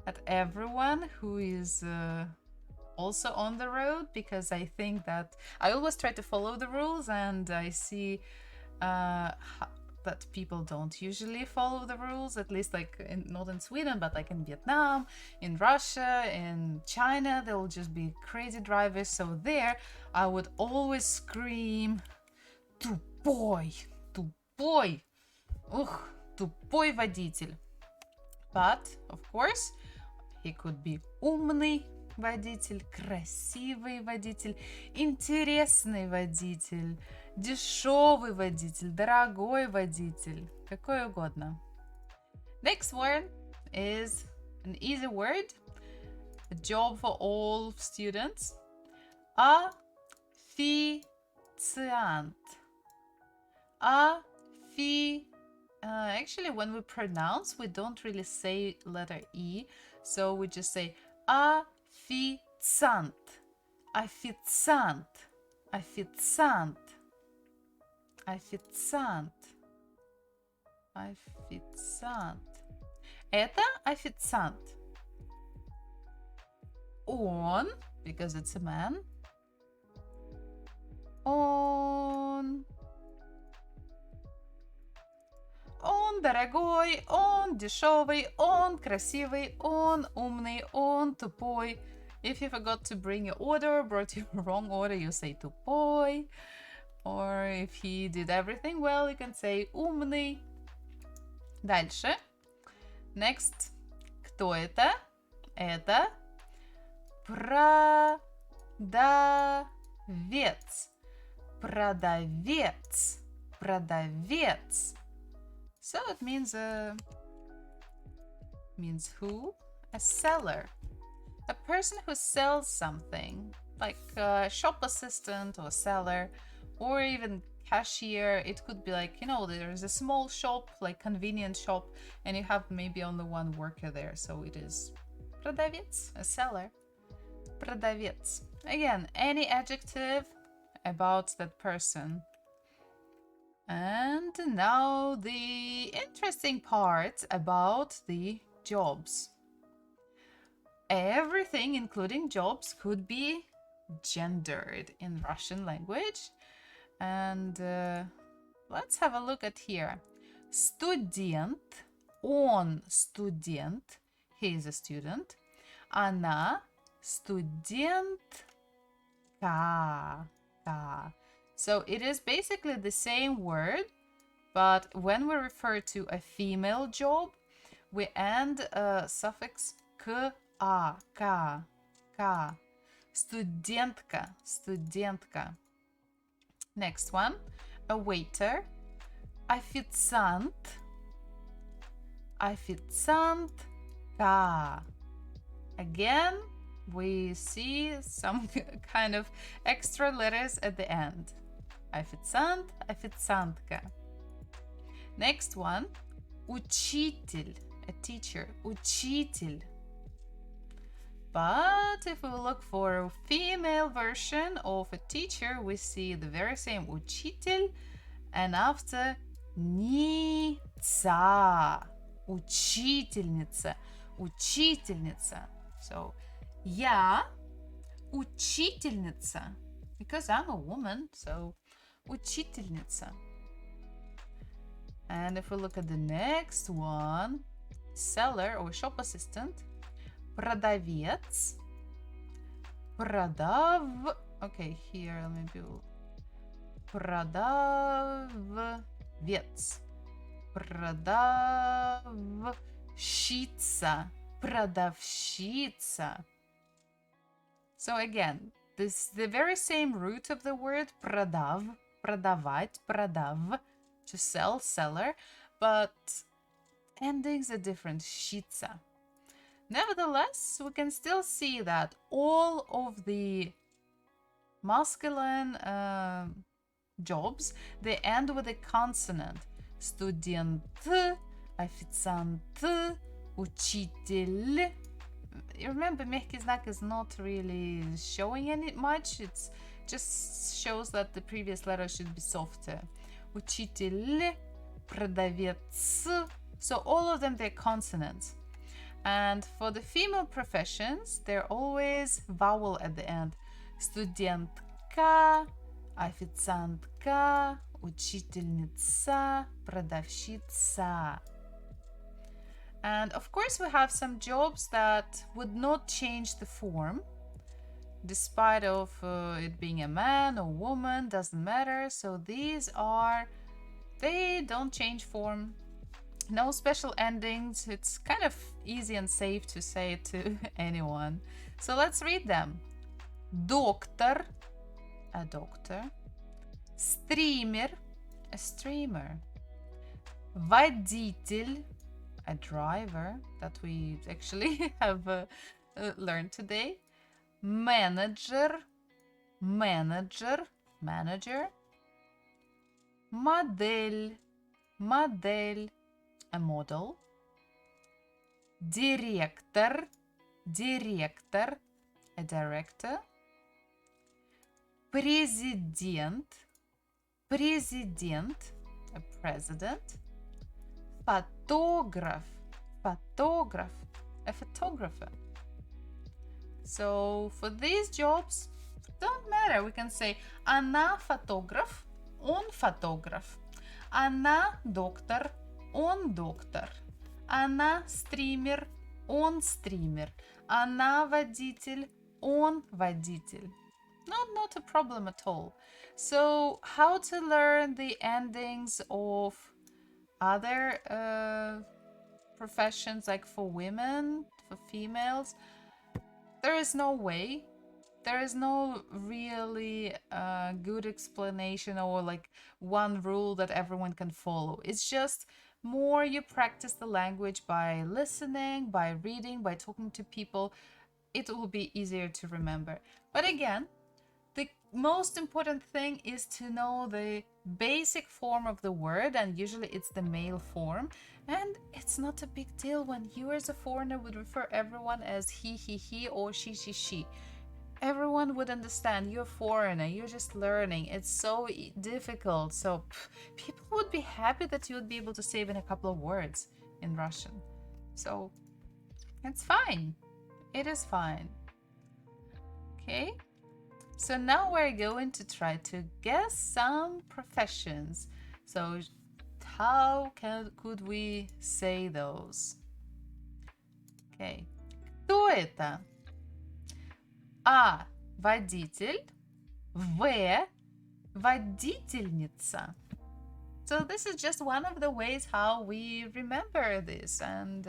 at everyone who is also on the road, because I think that I always try to follow the rules, and I see that people don't usually follow the rules, at least like not in Sweden, but like in Vietnam, in Russia, in China, they'll just be crazy drivers. So there I would always scream, "Тупой, тупой, ух, тупой водитель." But, of course, he could be умный водитель, красивый водитель, интересный водитель, дешевый водитель, дорогой водитель, какой угодно. Next word is an easy word, a job for all students. Официант. Actually, when we pronounce, we don't really say letter E, so we just say официант, официант, официант, официант, официант. Это официант. Он, because it's a man. Он дорогой, он дешевый, он красивый, он умный, он тупой. If you forgot to bring your order, brought your wrong order, you say тупой. Or if he did everything well, you can say умный. Дальше. Next. Кто это? Это продавец. Продавец. Продавец. So it means who? A seller. A person who sells something, like a shop assistant or seller, or even cashier. It could be like, you know, there's a small shop, like convenience shop, and you have maybe only one worker there. So it is продавец, a seller. Продавец. Again, any adjective about that person. And now the interesting part about the jobs. Everything, including jobs, could be gendered in Russian language. And let's have a look at here. Студент, он студент, he is a student. Она студентка. So it is basically the same word, but when we refer to a female job, we end a suffix ka. Студентка, студентка. Next one, a waiter, официант, официантка. Again, we see some kind of extra letters at the end. Официант, официантка. Next one, учитель, a teacher, учитель. But if we look for a female version of a teacher, we see the very same учитель, and after ница, учительница, учительница. So, я учительница, because I'm a woman, so учительница. And if we look at the next one, seller or shop assistant, продавец, okay, here maybe продавец, продавщица, продавщица. So again, this the very same root of the word продав, продавать, продав, to sell, seller, but endings are different, щица. Nevertheless, we can still see that all of the masculine jobs, they end with a consonant. Студент, официант, учитель. You remember, мягкий знак is not really showing any much. It just shows that the previous letter should be softer. Учитель, продавец. So all of them, they're consonants. And for the female professions, they're always vowel at the end. Студентка, официантка, учительница, продавщица. And of course we have some jobs that would not change the form, despite of it being a man or woman, doesn't matter. So these are, they don't change form. No special endings. It's kind of easy and safe to say it to anyone. So let's read them. Доктор, a doctor. Стример, a streamer. Водитель, a driver that we actually have learned today. Manager, manager, manager. Модель, модель, a model. Директор, директор, a director. Президент, президент, a president. Photograph, photograph, a photographer. So for these jobs, don't matter. We can say она фотограф, он фотограф. Она доктор, он доктор. Она стример, он стример. Она водитель, он водитель. Not a problem at all. So how to learn the endings of other professions, like for women, for females? There is no way. There is no really good explanation or like one rule that everyone can follow. It's just more you practice the language by listening, by reading, by talking to people, it will be easier to remember. But again, the most important thing is to know the basic form of the word, and usually it's the male form. And it's not a big deal when you as a foreigner would refer everyone as he, or she. Everyone would understand. You're a foreigner, you're just learning. It's so difficult. So people would be happy that you would be able to say even a couple of words in Russian. So it's fine. It is fine. Okay? So now we're going to try to guess some professions. So how could we say those? Okay. Кто это? А. Водитель. В. Водительница. So this is just one of the ways how we remember this, and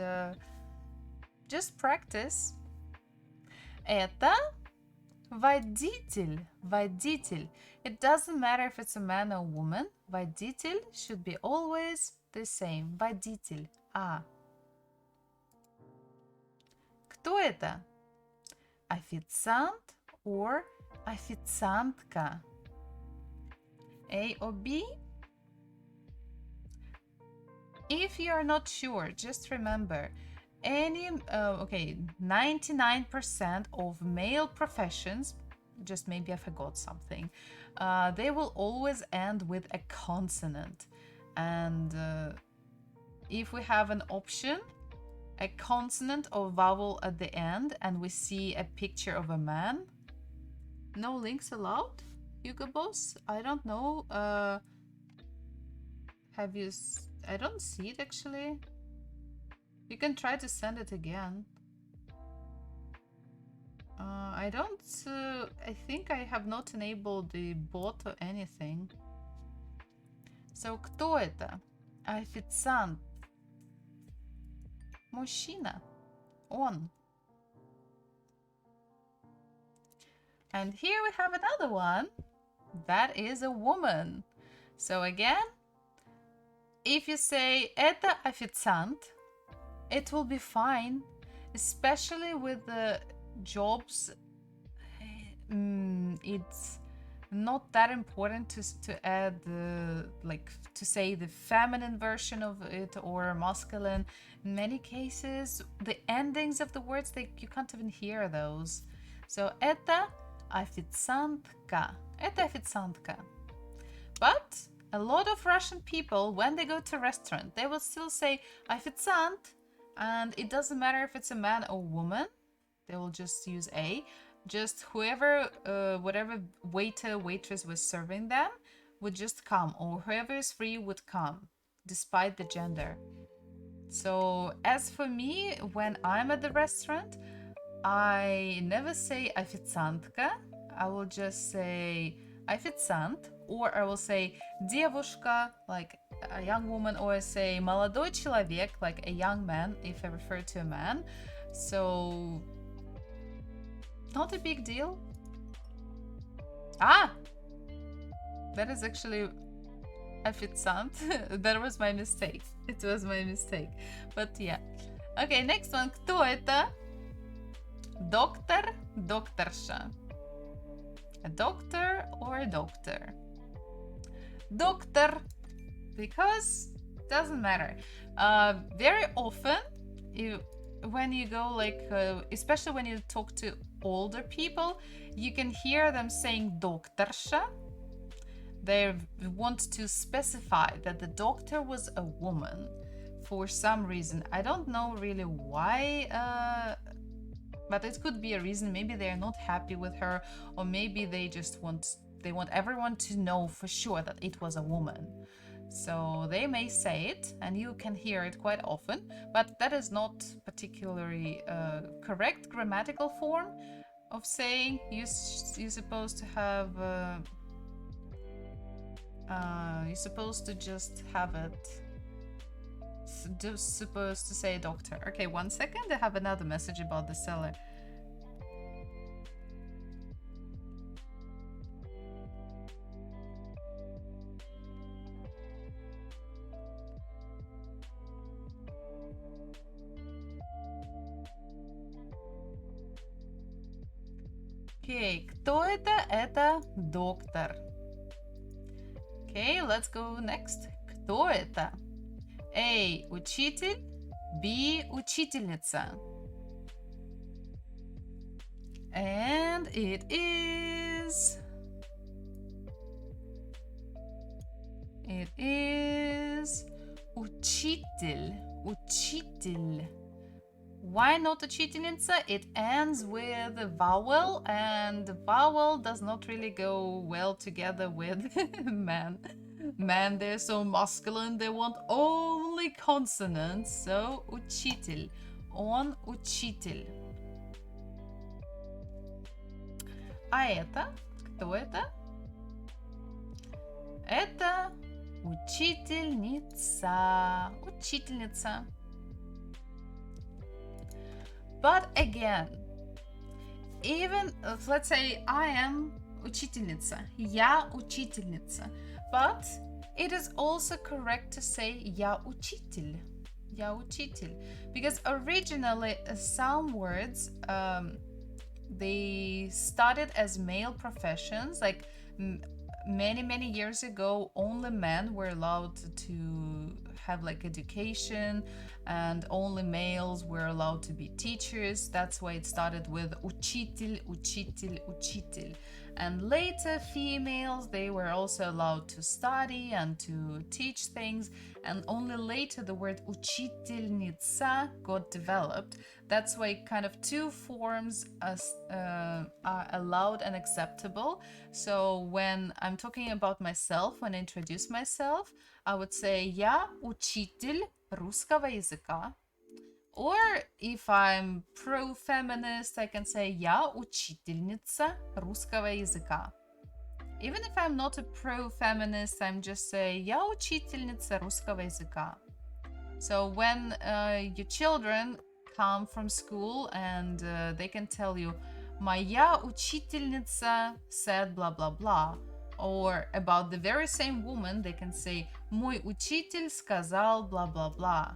just practice. Это водитель. Водитель. It doesn't matter if it's a man or woman. Водитель should be always the same. Водитель. А. Кто это? Официант or официантка. A or B? If you're not sure, just remember, 99% of male professions, just maybe I forgot something, they will always end with a consonant. And if we have an option, a consonant or vowel at the end, and we see a picture of a man, no links allowed, Hugo Boss? I don't know. Have you... I don't see it actually. You can try to send it again. I don't... I think I have not enabled the bot or anything. So, кто это? Официант. Мужчина. Он. And here we have another one. That is a woman. So again, if you say это официант, it will be fine, especially with the jobs. It's not that important to add like to say the feminine version of it or masculine. In many cases, the endings of the words, you can't even hear those. So это официантка. Это официантка. But a lot of Russian people, when they go to a restaurant, they will still say официант, and it doesn't matter if it's a man or woman. They will just use a. Just whoever, whatever waiter, waitress was serving them would just come, or whoever is free would come, despite the gender. So, as for me, when I'm at the restaurant, I never say официантка. I will just say официант, or I will say девушка, like a young woman, or I say молодой человек, like a young man, if I refer to a man. So, not a big deal. Ah! That is actually официант. That was my mistake. It was my mistake. But yeah. Okay, next one. Кто это? Доктор, докторша. A doctor or a doctor? Доктор, because doesn't matter. Very often, when you go like, especially when you talk to older people, you can hear them saying докторша. They want to specify that the doctor was a woman for some reason. I don't know really why, but it could be a reason. Maybe they're not happy with her, or maybe they just want everyone to know for sure that it was a woman. So they may say it, and you can hear it quite often, but that is not particularly correct grammatical form of saying. You're supposed to have. You're supposed to just have it. Just supposed to say doctor. Okay, 1 second. I have another message about the seller. Окей, кто это? Это доктор. Okay, let's go next. Кто это? A. Учитель. B. Учительница. And it is... It is... Учитель. Учитель. Why not учительница? It ends with a vowel, and the vowel does not really go well together with man. Men, they're so masculine, they want only consonants. So, учитель. Он учитель. А это? Кто это? Это учительница. Учительница. But again, even let's say I am учительница, я учительница, but it is also correct to say я учитель, я учитель, because originally some words they started as male professions, like many years ago only men were allowed to have like education, and only males were allowed to be teachers. That's why it started with учитель, учитель, учитель. And later females, they were also allowed to study and to teach things, and only later the word учительница got developed. That's why kind of two forms are allowed and acceptable. So when I'm talking about myself, when I introduce myself, I would say я учитель русского языка. Or if I'm pro-feminist, I can say я учительница русского языка. Even if I'm not a pro-feminist, I'm just say я учительница русского языка. So when your children come from school and they can tell you моя учительница said blah blah blah, or about the very same woman they can say мой учитель сказал blah blah blah.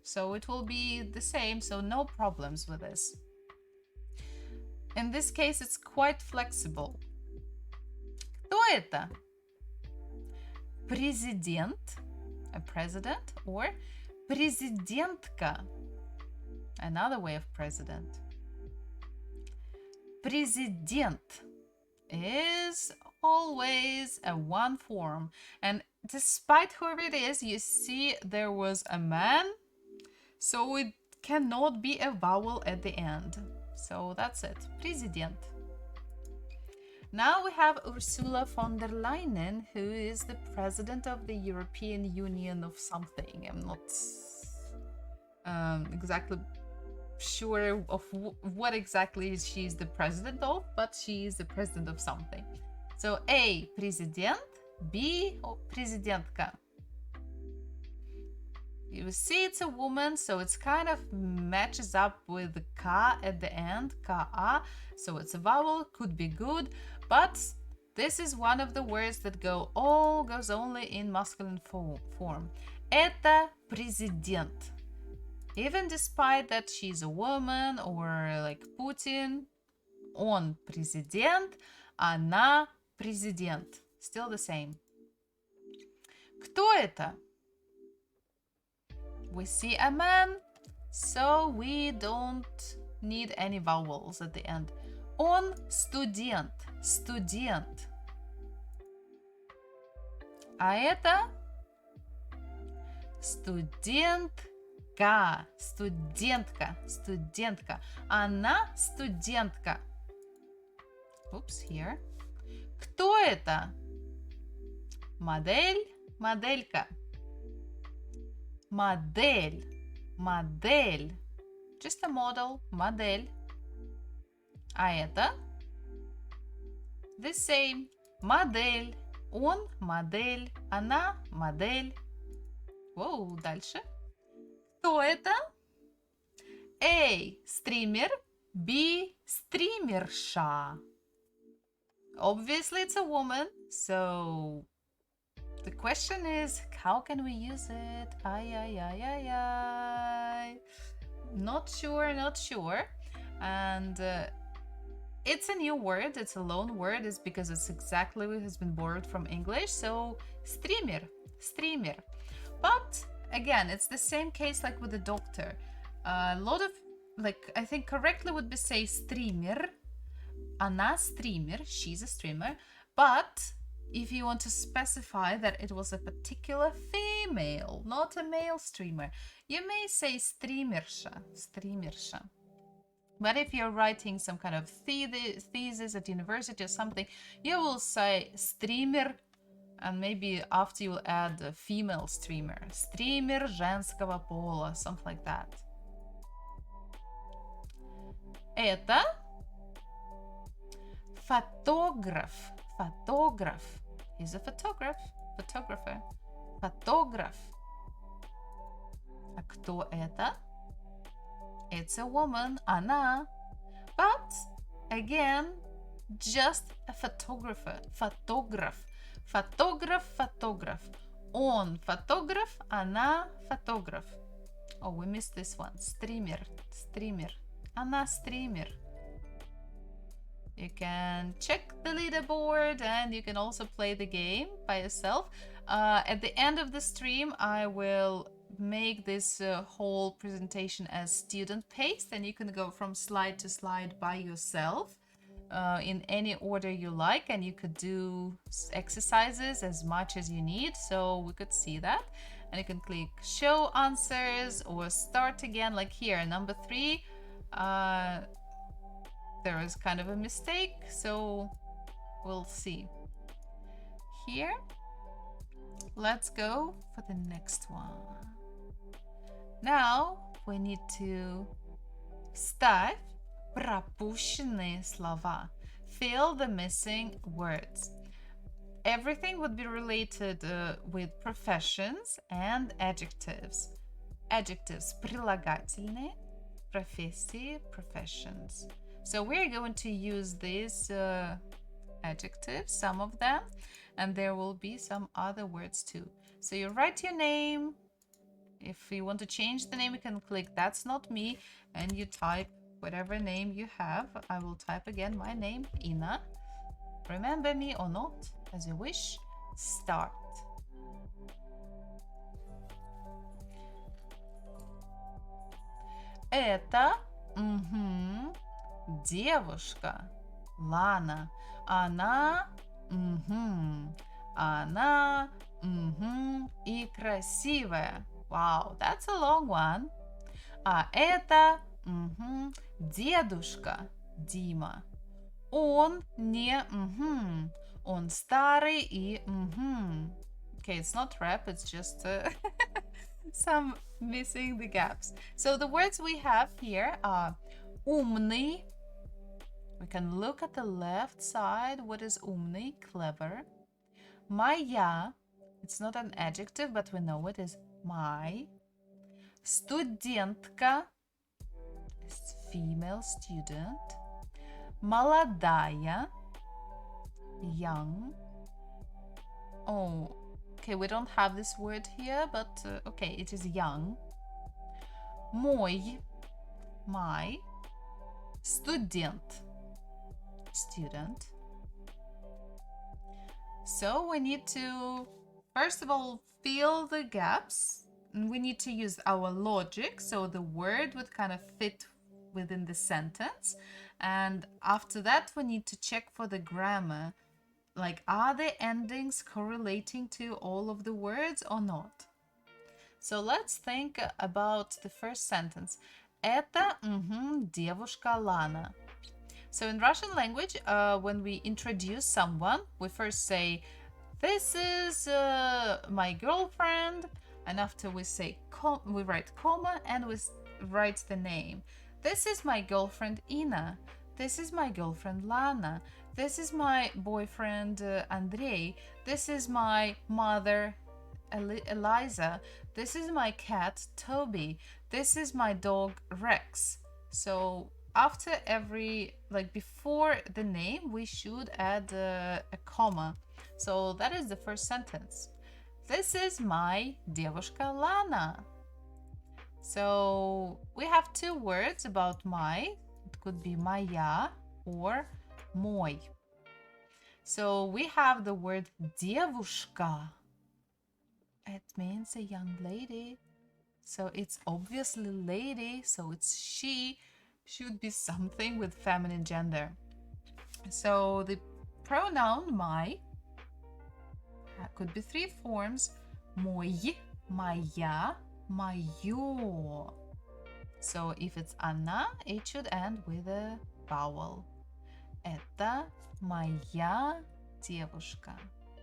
So it will be the same, so no problems with this. In this case, it's quite flexible. Кто это? Президент, a president, or президентка, another way of president. Президент is always a one form, and despite whoever it is, you see there was a man, so it cannot be a vowel at the end. So that's it. Президент. Now we have Ursula von der Leyen, who is the president of the European Union of something. I'm not exactly sure of what exactly she's the president of, but she is the president of something. So A, президент, B, президентка. You see it's a woman, so it's kind of matches up with the ka at the end, ka, so it's a vowel, could be good, but this is one of the words that goes only in masculine form. Это президент. Even despite that she's a woman or like Putin, он президент, она президент. Still the same. Кто это? We see a man, so we don't need any vowels at the end. Он студент, студент. А это студентка, студентка, студентка. Она студентка. Oops, here. Кто это? Модель, моделька. Модель, модель. Just a model, модель. А это? The same. Модель. Он модель. Она модель. Воу, дальше. Кто это? A. Стример. B. Стримерша. Obviously it's a woman, so the question is, how can we use it? Not sure, not sure. And it's a new word, it's a loan word, it's because it's exactly what has been borrowed from English. So streamer, streamer. But again, it's the same case like with the doctor. A lot of, like, I think correctly would be say streamer. Она стример, she's a streamer. But if you want to specify that it was a particular female, not a male streamer, you may say streamerша, streamerша. But if you're writing some kind of thesis at university or something, you will say streamer, and maybe after you will add a female streamer. Streamer женского пола, something like that. Это фотограф, фотограф. He's a photographer. Фотограф. А кто это? It's a woman, она. But, again, just a photographer. Фотограф. Фотограф. Он фотограф, она фотограф. Oh, we missed this one. Streamer. Она стример. You can check the leaderboard and you can also play the game by yourself. At the end of the stream, I will make this whole presentation as student-paced, and you can go from slide to slide by yourself in any order you like, and you could do exercises as much as you need, so we could see that. And you can click show answers or start again, like here, number 3. There is kind of a mistake, so we'll see. Here, let's go for the next one. Now we need to вставь пропущенные слова. Fill the missing words. Everything would be related with professions and adjectives. Adjectives прилагательные, профессии, professions. So we're going to use these adjectives, some of them, and there will be some other words too. So you write your name. If you want to change the name, you can click that's not me, and you type whatever name you have. I will type again my name, Ina. Remember me or not, as you wish. Start. Это девушка Лана. Она и красивая. Wow, that's a long one. А это дедушка Дима. Он не Он старый и Okay, it's not rap, it's just some missing the gaps. So the words we have here are умный. We can look at the left side. What is умный? Clever. Моя. It's not an adjective, but we know it is my. Студентка. It's female student. Молодая. Young. Oh, okay, we don't have this word here, but okay, it is young. Мой. My. Студент. Student. So we need to, first of all, fill the gaps. And we need to use our logic, so the word would kind of fit within the sentence. And after that, we need to check for the grammar. Like, are the endings correlating to all of the words or not? So let's think about the first sentence. Это девушка Лана. So in Russian language, when we introduce someone, we first say, this is my girlfriend, and after we say, we write comma, and we write the name. This is my girlfriend Ina. This is my girlfriend Lana. This is my boyfriend Andrei. This is my mother Eliza. This is my cat Toby. This is my dog Rex. So after every, like before the name, we should add a comma. So that is the first sentence. This is my девушка Lana. So we have two words about my. It could be моя or мой. So we have the word девушка. It means a young lady. So it's obviously lady, so it's she. Should be something with feminine gender. So the pronoun my could be three forms: мой, моя, моё. So if it's она, it should end with a vowel. Это моя девушка.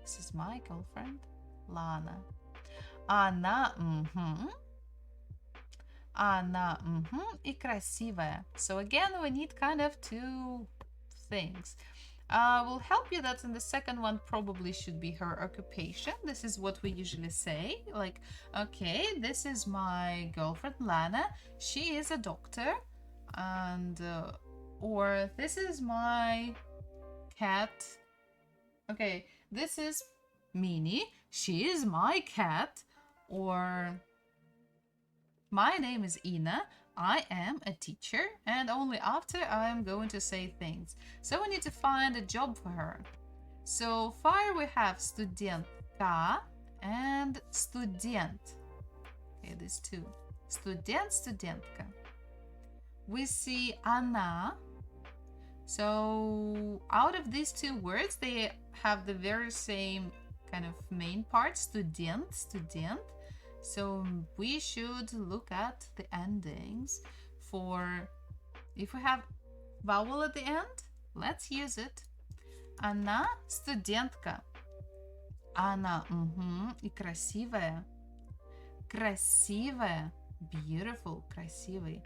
This is my girlfriend, Lana. Она, Она, и красивая. So again, we need kind of two things. Will help you that in the second one probably should be her occupation. This is what we usually say. Like, okay, this is my girlfriend Lana. She is a doctor. And, or this is my cat. Okay, this is Minnie. She is my cat. Or my name is Ina. I am a teacher, and only after I am going to say things. So we need to find a job for her. So far we have студентка and студент. Okay, these two. Студент, студентка. We see она. So out of these two words, they have the very same kind of main part, студент, студент. So we should look at the endings for, if we have vowel at the end, let's use it. Она студентка. Она, и красивая. Красивая, beautiful, красивый.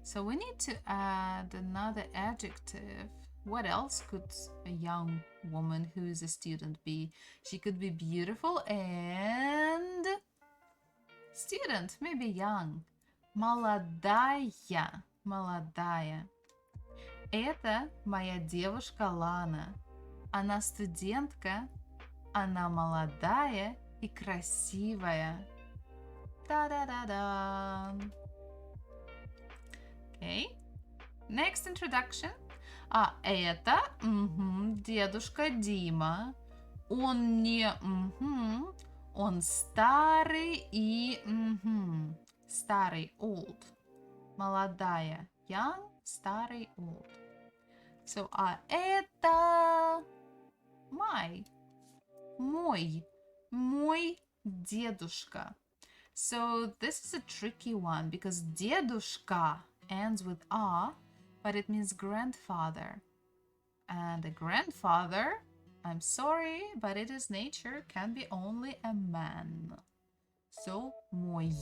So we need to add another adjective. What else could a young woman who is a student be? She could be beautiful and student, maybe young. Молодая, молодая. Это моя девушка Лана. Она студентка, она молодая и красивая. Та-да-да-да. Okay. Next introduction. А это дедушка Дима. Он не он старый и старый, old. Молодая, young, старый, old. So, а это мой дедушка. So this is a tricky one because дедушка ends with a, but it means grandfather. And a grandfather, I'm sorry, but it is nature, can be only a man. So, мой.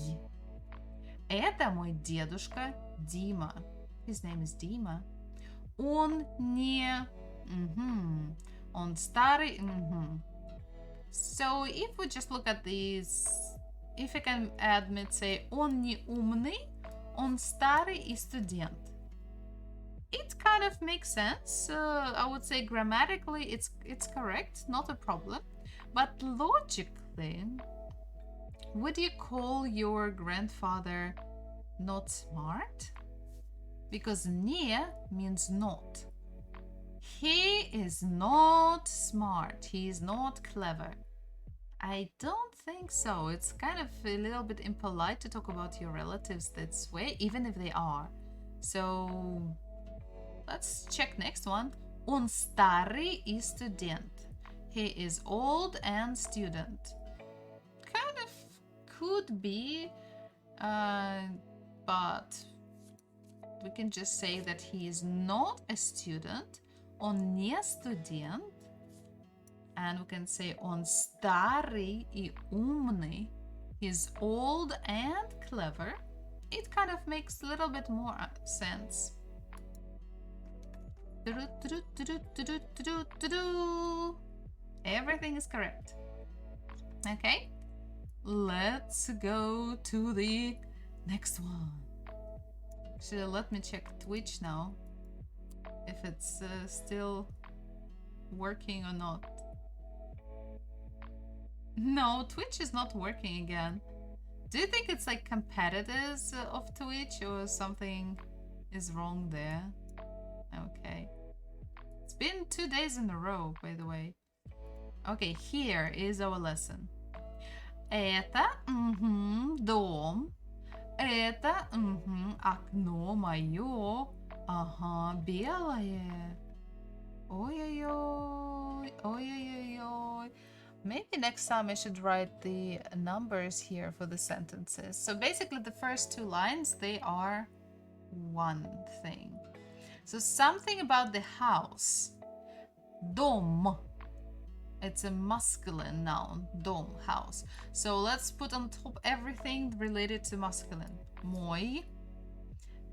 Это мой дедушка Дима. His name is Dima. Он не... Он старый... So, if we just look at these, if I can admit, say, он не умный, он старый и студент. It kind of makes sense. I would say grammatically it's correct, not a problem. But logically, would you call your grandfather not smart? Because не means not. He is not smart. He is not clever. I don't think so. It's kind of a little bit impolite to talk about your relatives this way, even if they are. So let's check next one. Он старый и студент. He is old and student. Kind of could be, but we can just say that he is not a student. Он не студент. And we can say он старый и умный. He's old and clever. It kind of makes a little bit more sense. Everything is correct. Okay, let's go to the next one. So let me check Twitch now, if it's still working or not. No, Twitch is not working again. Do you think it's like competitors of Twitch or something is wrong there? Okay. It's been 2 days in a row, by the way. Okay, here is our lesson. Это дом. Это окно мое. Ага, белое. Ой-ой-ой. Ой-ой-ой. Maybe next time I should write the numbers here for the sentences. So basically the first 2 lines, they are one thing. So something about the house. Дом. It's a masculine noun. Дом, house. So let's put on top everything related to masculine. Мой.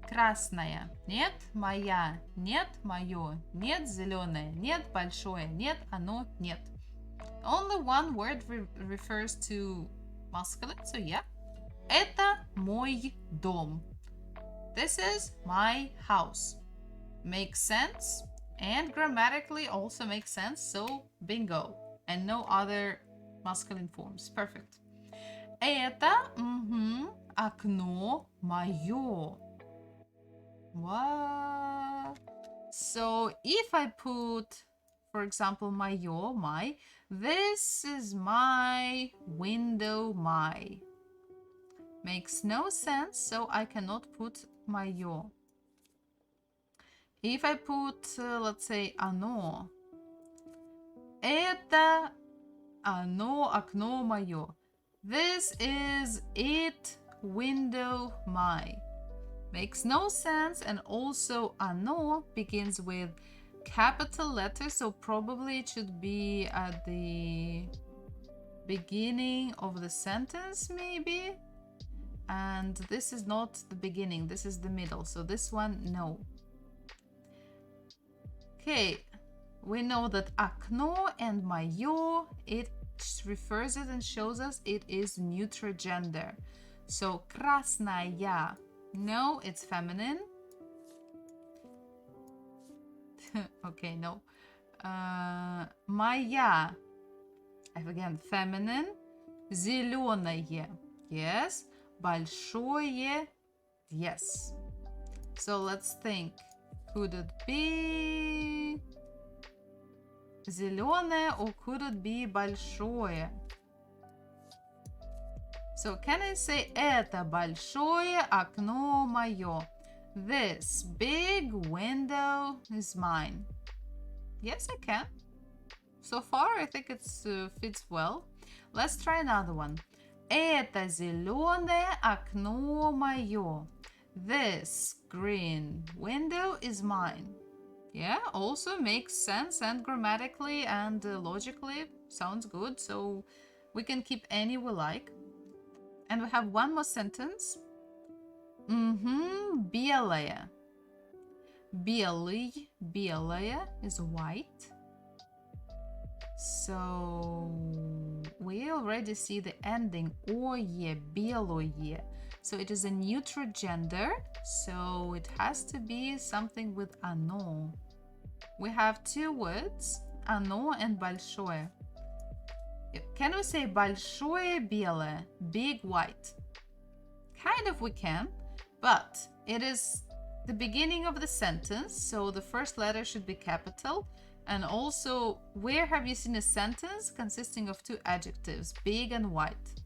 Красная. Нет. Моя. Нет. Моё. Нет. Зеленое. Нет. Большое. Нет. Оно. Нет. Only one word refers to masculine. So yeah. Это мой дом. This is my house. Makes sense. And grammatically also makes sense. So bingo. And no other masculine forms. Perfect. Это окно моё. What? So if I put, for example, моё, my, this is my window, my. Makes no sense, so I cannot put моё. If I put, let's say, оно. Это оно, окно моё. This is it, window, my. Makes no sense, and also оно begins with capital letters, so probably it should be at the beginning of the sentence, maybe. And this is not the beginning, this is the middle, so this one, no. Okay, we know that окно and моё, it refers it and shows us it is neuter gender. So красная, no, it's feminine. Okay, no. Моя, again, feminine. Зеленое, yes. Большое, yes. So let's think. Could it be зеленое or could it be большое? So can I say это большое окно моё? This big window is mine. Yes, I can. So far, I think it fits well. Let's try another one. Это зеленое окно моё. This green window is mine. Yeah, also makes sense and grammatically and logically sounds good. So we can keep any we like. And we have one more sentence. Белая. Белый, белая is white. So we already see the ending ое, белое. So it is a neutral gender, so it has to be something with оно. We have two words, оно and большое. Can we say большое белое, big white? Kind of we can, but it is the beginning of the sentence, so the first letter should be capital. And also, where have you seen a sentence consisting of two adjectives, big and white?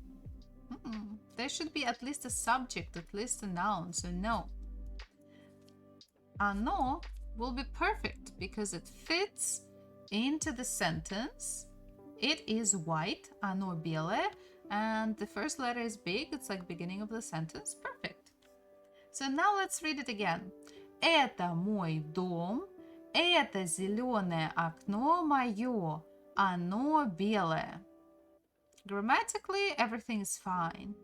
There should be at least a subject, at least a noun, so no. Оно will be perfect because it fits into the sentence. It is white, оно белое, and the first letter is big, it's like beginning of the sentence. Perfect. So now let's read it again. Это мой дом, это зеленое окно мое, оно белое. Grammatically, everything is fine.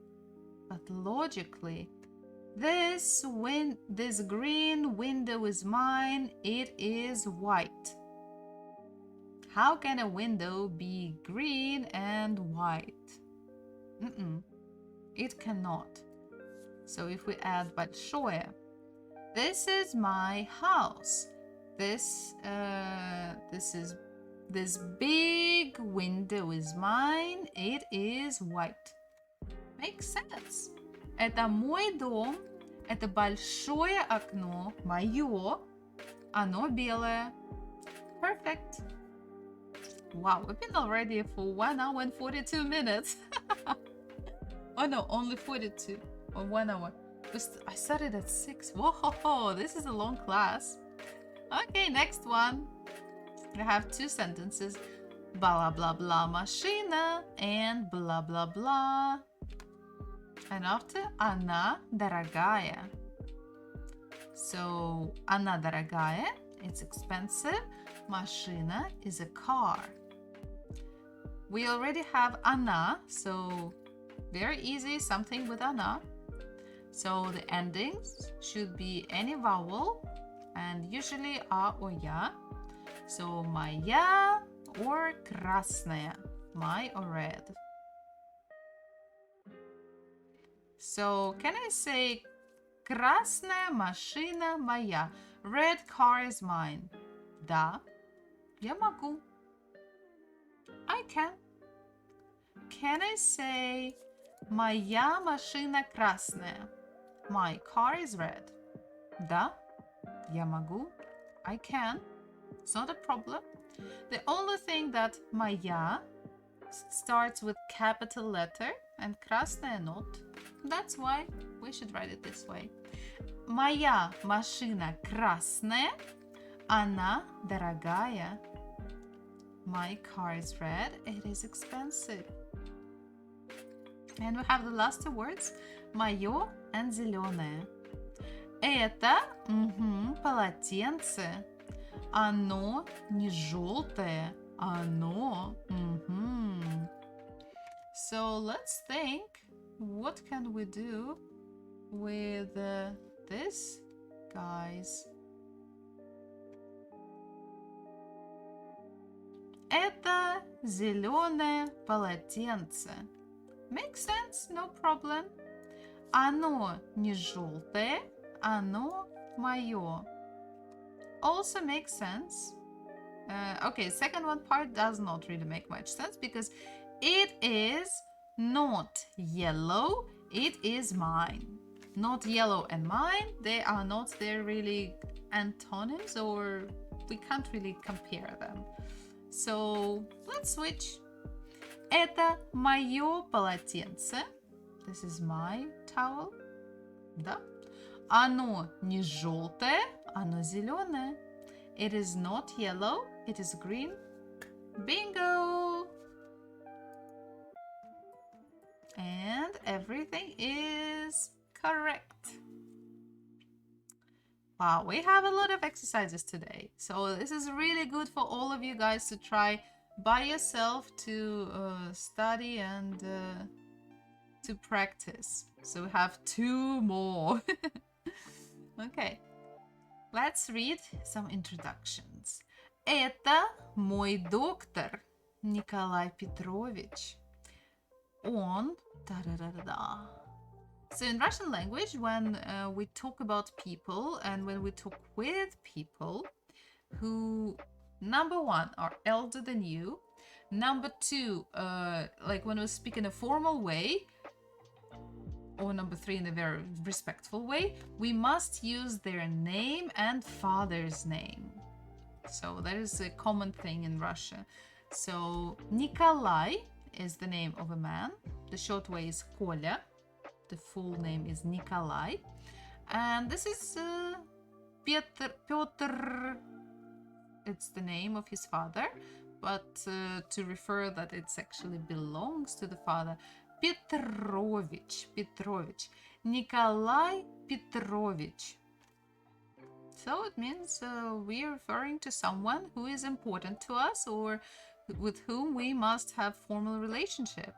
But logically, this green window is mine, it is white. How can a window be green and white? It cannot. So if we add большое, this is my house. This big window is mine. It is white. Makes sense. Это мой дом. Это большое окно. Мое. Оно белое. Perfect. Wow, we've been already for 1 hour and 42 minutes. Oh no, only 42 or 1 hour. I started at 6. Whoa, this is a long class. Okay, next one. We have two sentences. Blah blah blah машина and blah blah blah. And after, она дорогая. So, она дорогая, it's expensive. Машина is a car. We already have она, so very easy, something with она. So the endings should be any vowel and usually а or я. So моя or красная, my or red. So can I say красная машина моя? Red car is mine. Да, я могу. I can. Can I say моя машина красная? My car is red. Да, я могу. I can. It's not a problem. The only thing that моя starts with capital letter and красная not. That's why we should write it this way. Моя машина красная, она дорогая. My car is red, it is expensive. And we have the last two words, моё and зеленое. Это полотенце. Оно не желтое, оно. So let's think, what can we do with this, guys? Это зеленое полотенце. Makes sense, no problem. Оно не желтое, оно моё. Also makes sense. Okay, second one part does not really make much sense because it is not yellow, it is mine. Not yellow and mine, they are not, they're really antonyms, or we can't really compare them. So let's switch. Это моё полотенце. This is my towel. Да. Оно не желтое, оно зеленое. It is not yellow, it is green. Bingo! And everything is correct. Wow, we have a lot of exercises today. So this is really good for all of you guys to try by yourself to study and to practice. So we have 2 more. Okay, let's read some introductions. Это мой доктор Николай Петрович. Он... Та-да-да-да-да. So in Russian language, when we talk about people and when we talk with people who, number 1, are elder than you, number 2, like when we speak in a formal way, or number 3, in a very respectful way, we must use their name and father's name. So that is a common thing in Russia. So Nikolai is the name of a man. The short way is Kolya. The full name is Nikolai. And this is Piotr. It's the name of his father, but to refer that it actually belongs to the father. Petrovich. Nikolai Petrovich. So it means we're referring to someone who is important to us or with whom we must have formal relationship.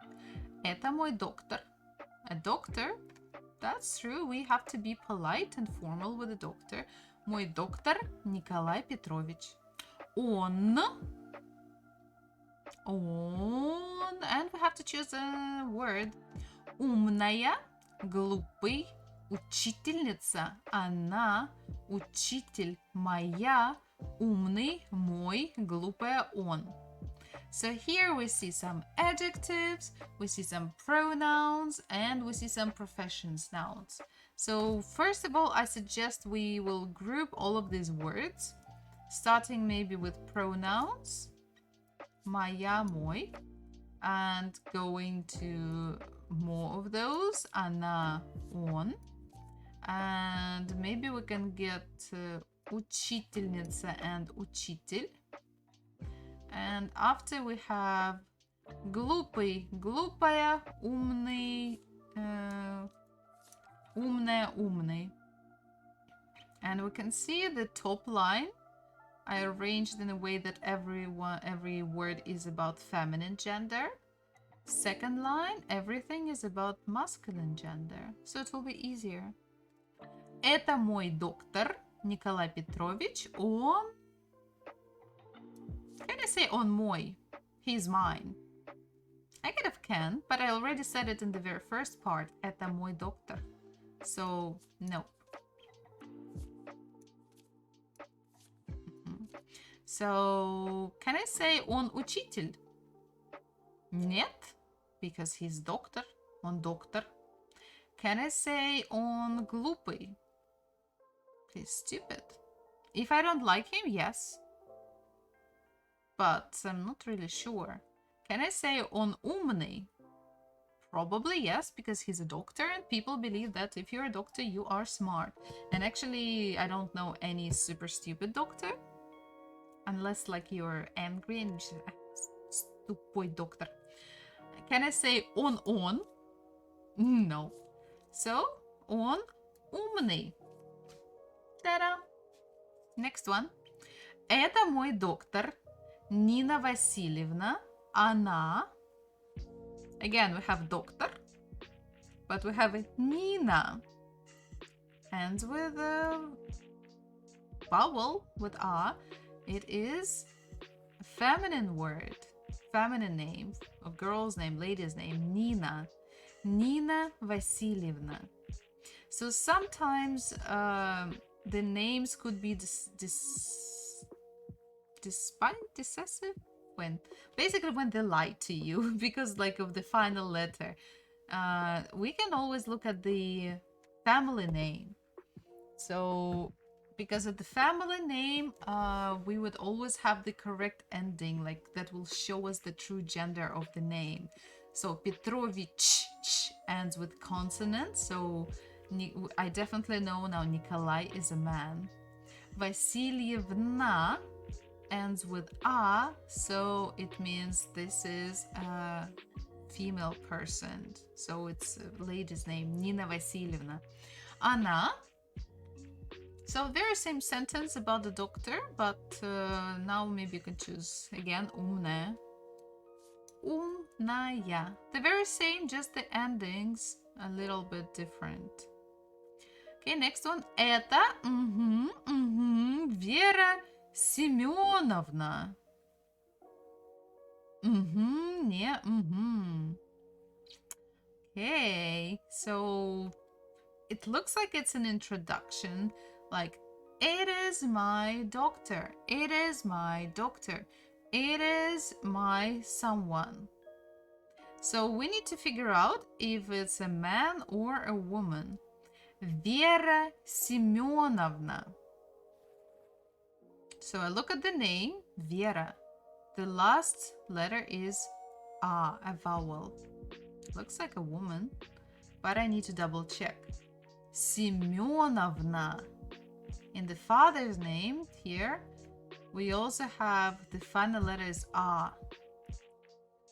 Это мой доктор. A doctor? That's true. We have to be polite and formal with a doctor. Мой доктор Николай Петрович. Он. And we have to choose a word. Умная, глупый, учительница. Она, учитель, моя, умный, мой, глупая, он. So here we see some adjectives, we see some pronouns, and we see some professions nouns. So first of all, I suggest we will group all of these words, starting maybe with pronouns, моя, мой, and going to more of those, она, он, and maybe we can get учительница and учитель. And after we have глупый, глупая, умный, умная, умный. And we can see the top line. I arranged in a way that every word is about feminine gender. Second line, everything is about masculine gender. So it will be easier. Это мой доктор Николай Петрович. Он... Can I say on мой? He's mine. I could have can, but I already said it in the very first part. Это мой доктор. So, no. So, can I say он учитель? Нет, because he's doctor. Он доктор. Can I say он глупый? He's stupid. If I don't like him, yes. But I'm not really sure. Can I say он умный? Probably yes, because he's a doctor and people believe that if you're a doctor, you are smart. And actually, I don't know any super stupid doctor. Unless like you're angry and stupid doctor. Can I say он? No. So, он умный. Ta-da! Next one. Это мой доктор. Нина Васильевна, она. Again, we have doctor, but we have Nina. Ends with a vowel, with a. It is a feminine word, feminine name, a girl's name, lady's name, Nina. Nina Vasilyevna. So sometimes the names could be decisive when they lie to you because like of the final letter. We can always look at the family name. So because of the family name, we would always have the correct ending, like that will show us the true gender of the name. So Petrovich ends with consonant, so I definitely know now Nikolai is a man. Vasilyevna ends with a, so it means this is a female person. So it's a lady's name, Nina Vasilyevna. Она So very same sentence about the doctor, but now maybe you can choose again умная. Умная. The very same, just the endings a little bit different. Okay, next one. Это Вера Семеновна. Не Okay, so it looks like it's an introduction, like, it is my doctor, it is my doctor, it is my someone. So we need to figure out if it's a man or a woman. Vera Семеновна. So I look at the name, Vera. The last letter is a vowel. Looks like a woman, but I need to double check. Семеновна. In the father's name here, we also have the final letter is A.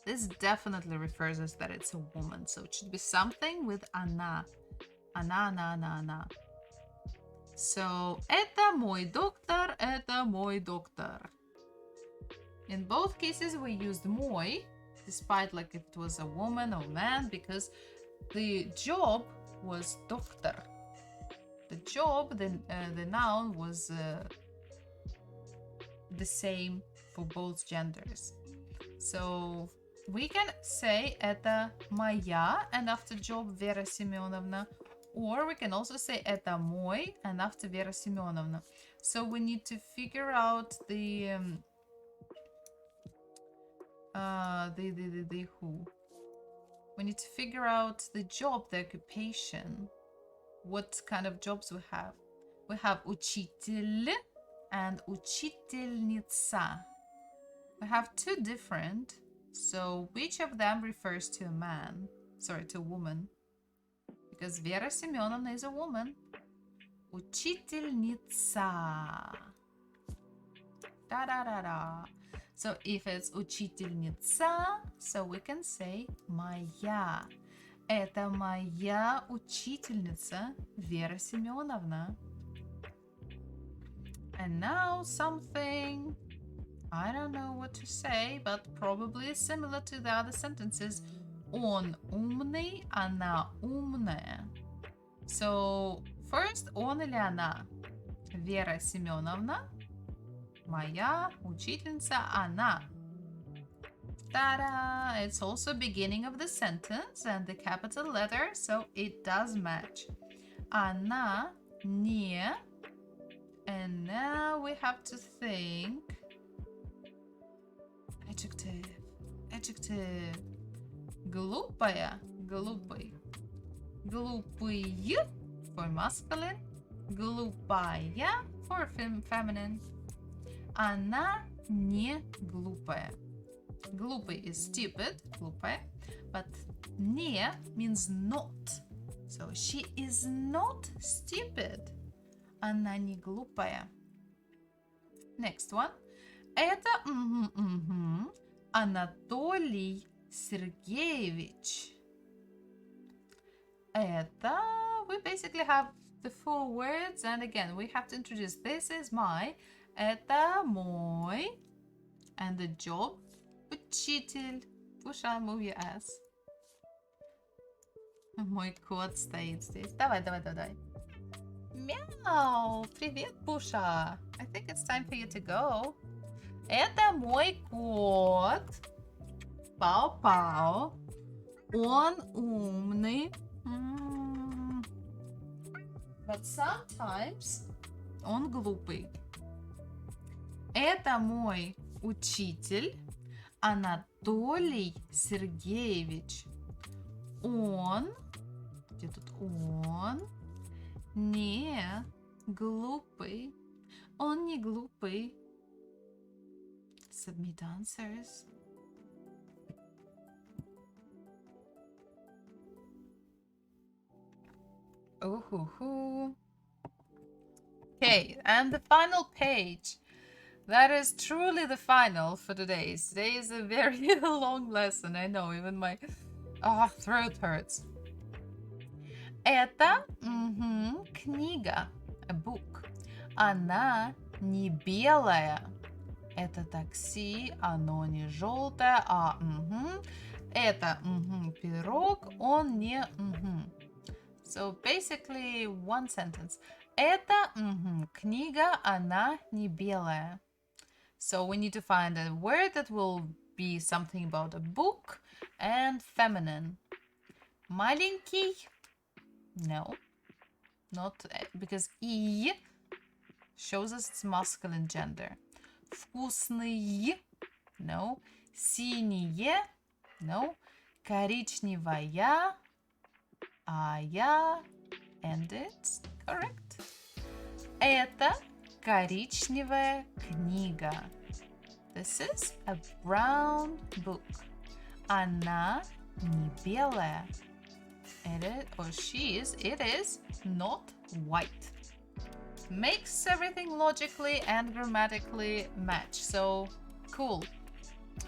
This definitely refers us that it's a woman, so it should be something with она. Она. So, это мой доктор, это мой доктор. In both cases, we used мой, despite like if it was a woman or man, because the job was доктор. The job, the noun was the same for both genders. So we can say это моя and after job Вера Семеновна, or we can also say это мой and after Вера Семеновна. So we need to figure out the who. We need to figure out the job, the occupation. What kind of jobs we have? We have учитель and учительница. We have two different. So which of them refers to a man? Sorry, to a woman. Because Vera Семеновна is a woman. Учительница. Da-da-da-da. So if it's учительница, so we can say моя. Это моя учительница Вера Семеновна. And now something, I don't know what to say, but probably similar to the other sentences. Он умный, она умная. So first, он или она? Вера Семеновна. Моя учительница она. Ta-da! It's also beginning of the sentence and the capital letter, so it does match. Она не. And now we have to think. Adjective. Глупая, глупый. Глупый for masculine. Глупая for feminine. Она не глупая. Глупый is stupid, глупая, but не means not. So she is not stupid. Она не глупая. Next one. Это Анатолий Сергеевич. Это, we basically have the full words, and again we have to introduce this is my, это мой, and the job учитель. Пуша, move your ass. Мой кот стоит здесь. Давай. Мяу! Привет, Пуша. I think it's time for you to go. Это мой кот. Пау-пау. Он умный. But sometimes он глупый. Это мой учитель Анатолий Сергеевич. Он, где тут он, не глупый. Он не глупый. Submit answers. Oh. Okay, and the final page. That is truly the final for today. Today is a very long lesson. I know, even my throat hurts. Это книга, a book. Она не белая. Это такси, оно не желтое, а это пирог, он не So basically one sentence. Эта книга, она не белая. So we need to find a word that will be something about a book and feminine. Маленький? No, not because и shows us it's masculine gender. Вкусный? No. Синее? No. Коричневая? А я? And it's correct. Это коричневая книга. This is a brown book. Она не белая. It is, or she is, it is not white. Makes everything logically and grammatically match. So, cool.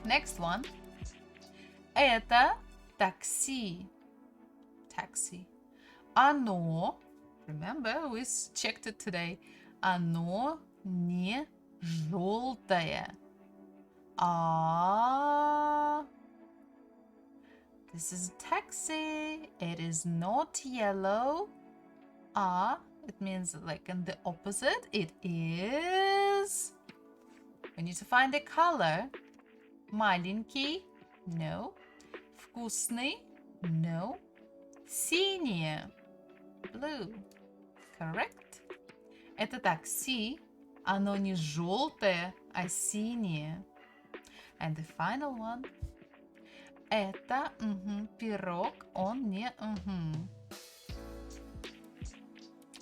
Next one. Это такси. Taxi. Оно, remember, we checked it today. Оно не желтое. This is a taxi. It is not yellow. It means like in the opposite. It is. We need to find the color. Маленький. No. Вкусный. No. Синее. Blue. Correct. Это такси. Оно не желтое, а синее. And the final one. Это пирог, он не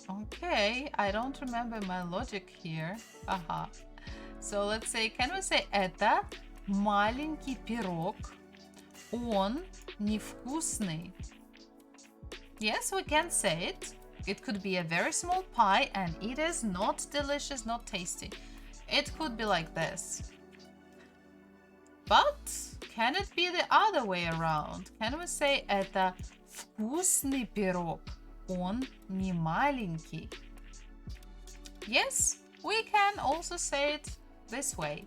Okay, I don't remember my logic here. Aha. So let's say, can we say это маленький пирог, он невкусный? Yes, we can say it. It could be a very small pie and it is not delicious, not tasty. It could be like this. But can it be the other way around? Can we say это вкусный пирог, он не маленький? Yes, we can also say it this way.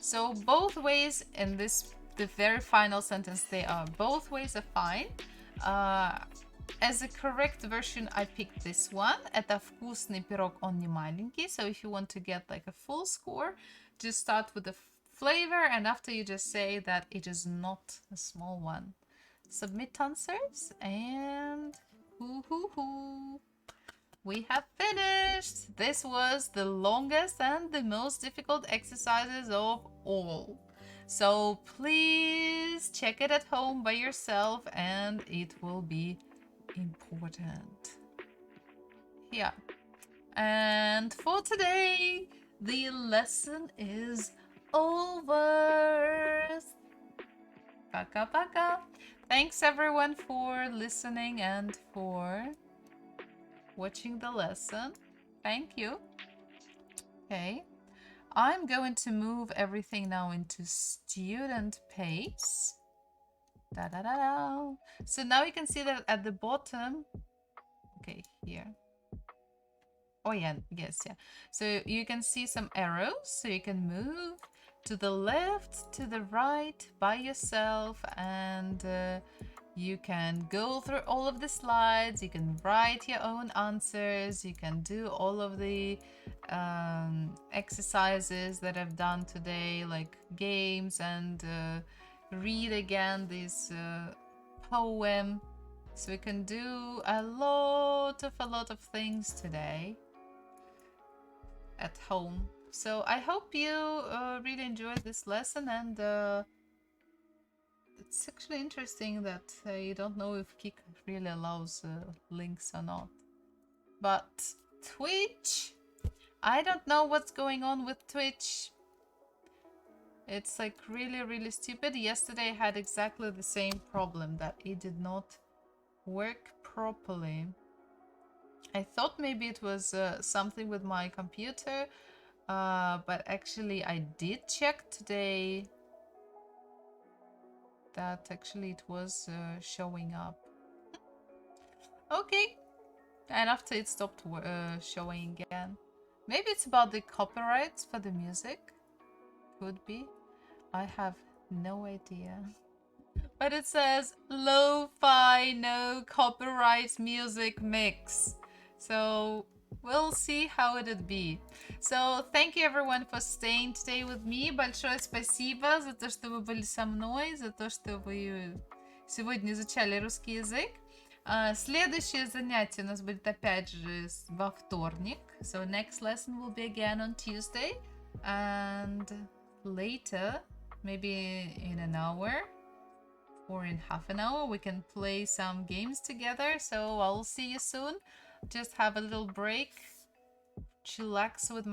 So both ways in this, the very final sentence, they are both ways are fine. As a correct version, I picked this one. Это вкусный пирог, он не маленький. So if you want to get like a full score, just start with the flavor and after you just say that it is not a small one. Submit answers and we have finished. This was the longest and the most difficult exercises of all. So please check it at home by yourself and it will be important. Yeah. And for today, the lesson is over. Пока-пока. Thanks everyone for listening and for watching the lesson. Thank you. Okay. I'm going to move everything now into student pace. Da-da-da-da. So now you can see that at the bottom, okay, here. Oh yeah, yes, yeah. So you can see some arrows, so you can move to the left, to the right by yourself, and you can go through all of the slides, you can write your own answers, you can do all of the exercises that I've done today, like games, and read again this poem. So we can do a lot of things today at home. So I hope you really enjoyed this lesson, and it's actually interesting that you don't know if Kik really allows links or not. But Twitch, I don't know what's going on with Twitch. It's like really stupid. Yesterday I had exactly the same problem, that it did not work properly. I thought maybe it was something with my computer, but actually I did check today that actually it was showing up. Okay, and after it stopped showing again. Maybe it's about the copyrights for the music. Could be. I have no idea. But it says lo-fi, no copyright music mix. So we'll see how it'd be. So thank you everyone for staying today with me. Большое спасибо за то, что вы были со мной, за то, что вы сегодня изучали русский язык. Следующее занятие у нас будет опять же во вторник. So next lesson will be again on Tuesday. And later, maybe in an hour or in half an hour, we can play some games together. So I'll see you soon. Just have a little break, chillax with my